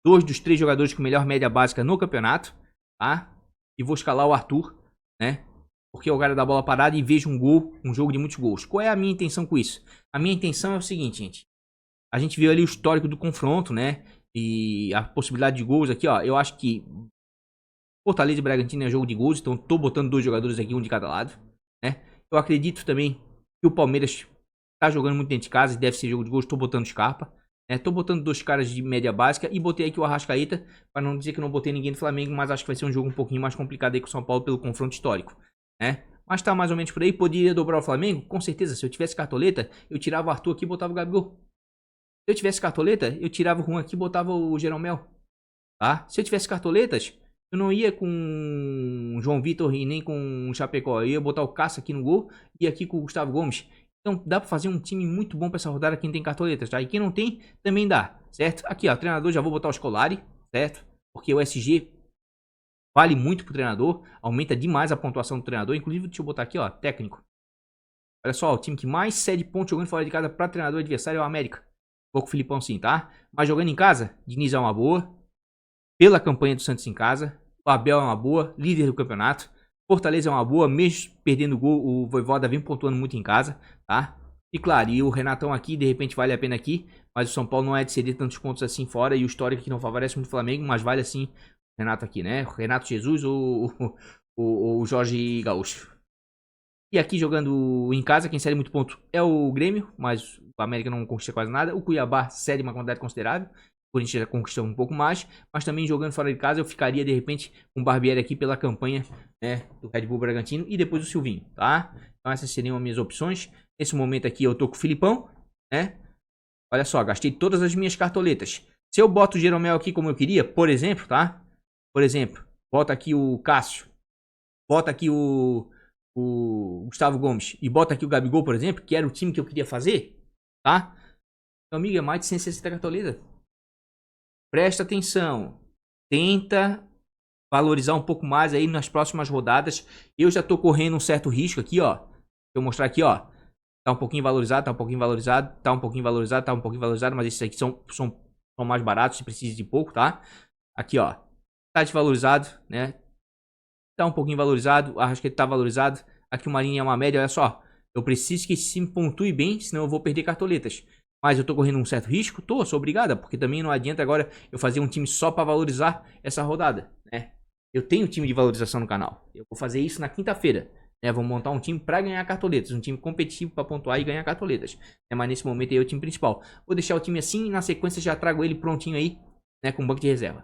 2 dos 3 jogadores com melhor média básica no campeonato, tá? E vou escalar o Arthur, né? Porque é o cara da bola parada e vejo um gol, um jogo de muitos gols. Qual é a minha intenção com isso? A minha intenção é o seguinte, gente. A gente viu ali o histórico do confronto, né? E a possibilidade de gols aqui, ó. Eu acho que Fortaleza e Bragantino é jogo de gols, então tô botando 2 jogadores aqui, um de cada lado, né? Eu acredito também que o Palmeiras tá jogando muito dentro de casa e deve ser jogo de gols, tô botando Scarpa. Tô botando 2 caras de média básica e botei aqui o Arrascaeta, para não dizer que eu não botei ninguém do Flamengo, mas acho que vai ser um jogo um pouquinho mais complicado aí com o São Paulo pelo confronto histórico, né? Mas tá mais ou menos por aí, poderia dobrar o Flamengo? Com certeza, se eu tivesse cartoleta, eu tirava o Arthur aqui e botava o Gabigol. Se eu tivesse cartoleta, eu tirava o Juan aqui e botava o Jeromel, tá? Se eu tivesse cartoletas, eu não ia com o João Vitor e nem com o Chapecó, eu ia botar o Cássio aqui no gol e aqui com o Gustavo Gomes. Então dá pra fazer um time muito bom pra essa rodada quem tem cartoletas, tá? E quem não tem, também dá, certo? Aqui, ó, treinador, já vou botar o Scolari, certo? Porque o SG vale muito pro treinador, aumenta demais a pontuação do treinador. Inclusive, deixa eu botar aqui, ó, técnico. Olha só, o time que mais cede pontos jogando fora de casa pra treinador adversário é o América. Vou com o Filipão sim, tá? Mas jogando em casa, Diniz é uma boa. Pela campanha do Santos em casa. O Abel é uma boa, líder do campeonato. Fortaleza é uma boa, mesmo perdendo o gol, o Vojvoda vem pontuando muito em casa, tá? E claro, e o Renatão aqui, de repente vale a pena aqui, mas o São Paulo não é de ceder tantos pontos assim fora, e o histórico aqui não favorece muito o Flamengo, mas vale assim o Renato aqui, né? O Renato Jesus ou o Jorge Gaúcho. E aqui jogando em casa, quem cede muito ponto é o Grêmio, mas o América não conquista quase nada. O Cuiabá cede uma quantidade considerável. O Corinthians já conquistou um pouco mais. Mas também jogando fora de casa, eu ficaria de repente com o Barbieri aqui pela campanha, né, do Red Bull Bragantino. E depois o Silvinho, tá? Então essas seriam as minhas opções. Nesse momento aqui eu tô com o Filipão, né? Olha só, gastei todas as minhas cartoletas. Se eu boto o Jeromel aqui como eu queria, por exemplo, tá? Por exemplo, bota aqui o Cássio. Bota aqui o Gustavo Gomes e bota aqui o Gabigol, por exemplo, que era o time que eu queria fazer, tá? Meu amigo, é mais de 160 cartoletas. Presta atenção. Tenta valorizar um pouco mais aí nas próximas rodadas. Eu já tô correndo um certo risco aqui, ó. Vou mostrar aqui, ó. Tá um pouquinho valorizado, tá um pouquinho valorizado, tá um pouquinho valorizado, tá um pouquinho valorizado, mas esses aqui são mais baratos, se precisa de pouco, tá? Aqui, ó. Tá desvalorizado, né? Tá um pouquinho valorizado, acho que ele tá valorizado. Aqui o Marinho é uma média, olha só. Eu preciso que esse time pontue bem, senão eu vou perder cartoletas. Mas eu tô correndo um certo risco? Tô, sou obrigada, porque também não adianta agora eu fazer um time só pra valorizar essa rodada, né? Eu tenho time de valorização no canal. Eu vou fazer isso na quinta-feira, né? Vou montar um time pra ganhar cartoletas, um time competitivo pra pontuar e ganhar cartoletas. Mas nesse momento aí é o time principal. Vou deixar o time assim e na sequência já trago ele prontinho aí, né? Com banco de reserva.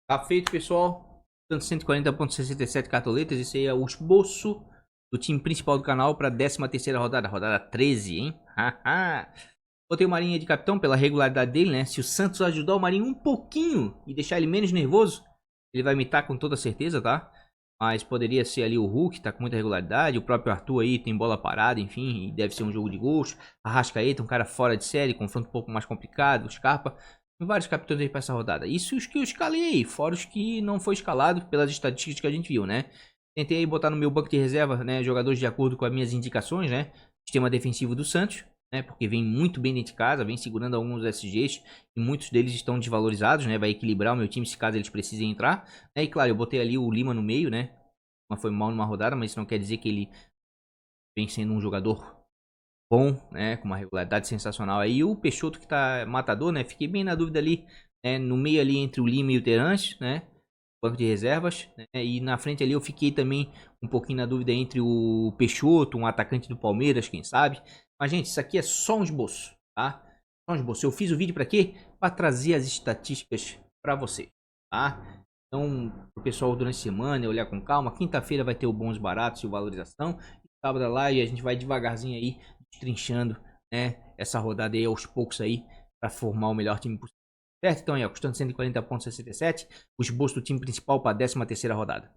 Tá feito, pessoal. 140.67 cartoletas, esse aí é o esboço do time principal do canal para a 13ª rodada, rodada 13, hein? Botei o Marinho de capitão pela regularidade dele, né? Se o Santos ajudar o Marinho um pouquinho e deixar ele menos nervoso, ele vai imitar com toda certeza, tá? Mas poderia ser ali o Hulk, tá com muita regularidade, o próprio Arthur aí tem bola parada, enfim, deve ser um jogo de gols. Arrascaeta, um cara fora de série, confronto um pouco mais complicado, o Scarpa. Vários capitães aí pra essa rodada. Isso os que eu escalei aí, fora os que não foi escalado pelas estatísticas que a gente viu, né? Tentei aí botar no meu banco de reserva, né, jogadores de acordo com as minhas indicações, né? Sistema defensivo do Santos, né? Porque vem muito bem dentro de casa, vem segurando alguns SGs e muitos deles estão desvalorizados, né? Vai equilibrar o meu time se caso eles precisem entrar, né? E claro, eu botei ali o Lima no meio, né? Mas foi mal numa rodada, mas isso não quer dizer que ele vem sendo um jogador bom, né, com uma regularidade sensacional aí. O Peixoto que tá matador, né, fiquei bem na dúvida ali, né, no meio ali entre o Lima e o Terence, né, banco de reservas, né, e na frente ali eu fiquei também um pouquinho na dúvida entre o Peixoto, um atacante do Palmeiras, quem sabe. Mas gente, isso aqui é só um esboço, tá? Só um esboço. Eu fiz o vídeo para quê? Para trazer as estatísticas para vocês, tá? Então, o pessoal durante a semana olhar com calma. Quinta-feira vai ter o bons baratos e o valorização. Sábado lá e a gente vai devagarzinho aí trinchando, né, essa rodada aí aos poucos aí, para formar o melhor time possível. Certo? Então aí, ó, custando 140,67, o esboço do time principal para a 13ª rodada.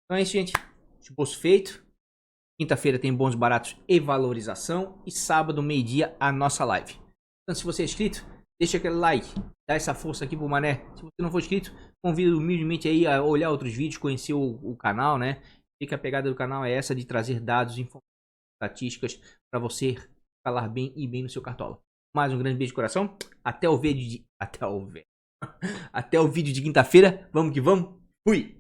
Então é isso, gente. Esboço feito. Quinta-feira tem bons, baratos e valorização. E sábado, meio-dia, a nossa live. Então, se você é inscrito, deixa aquele like. Dá essa força aqui pro Mané. Se você não for inscrito, convido humildemente aí a olhar outros vídeos, conhecer o canal, né? E que a pegada do canal é essa de trazer dados, informações, estatísticas para você falar bem e bem no seu cartola. Mais um grande beijo de coração. Até o vídeo de... Até o vídeo de quinta-feira. Vamos que vamos. Fui!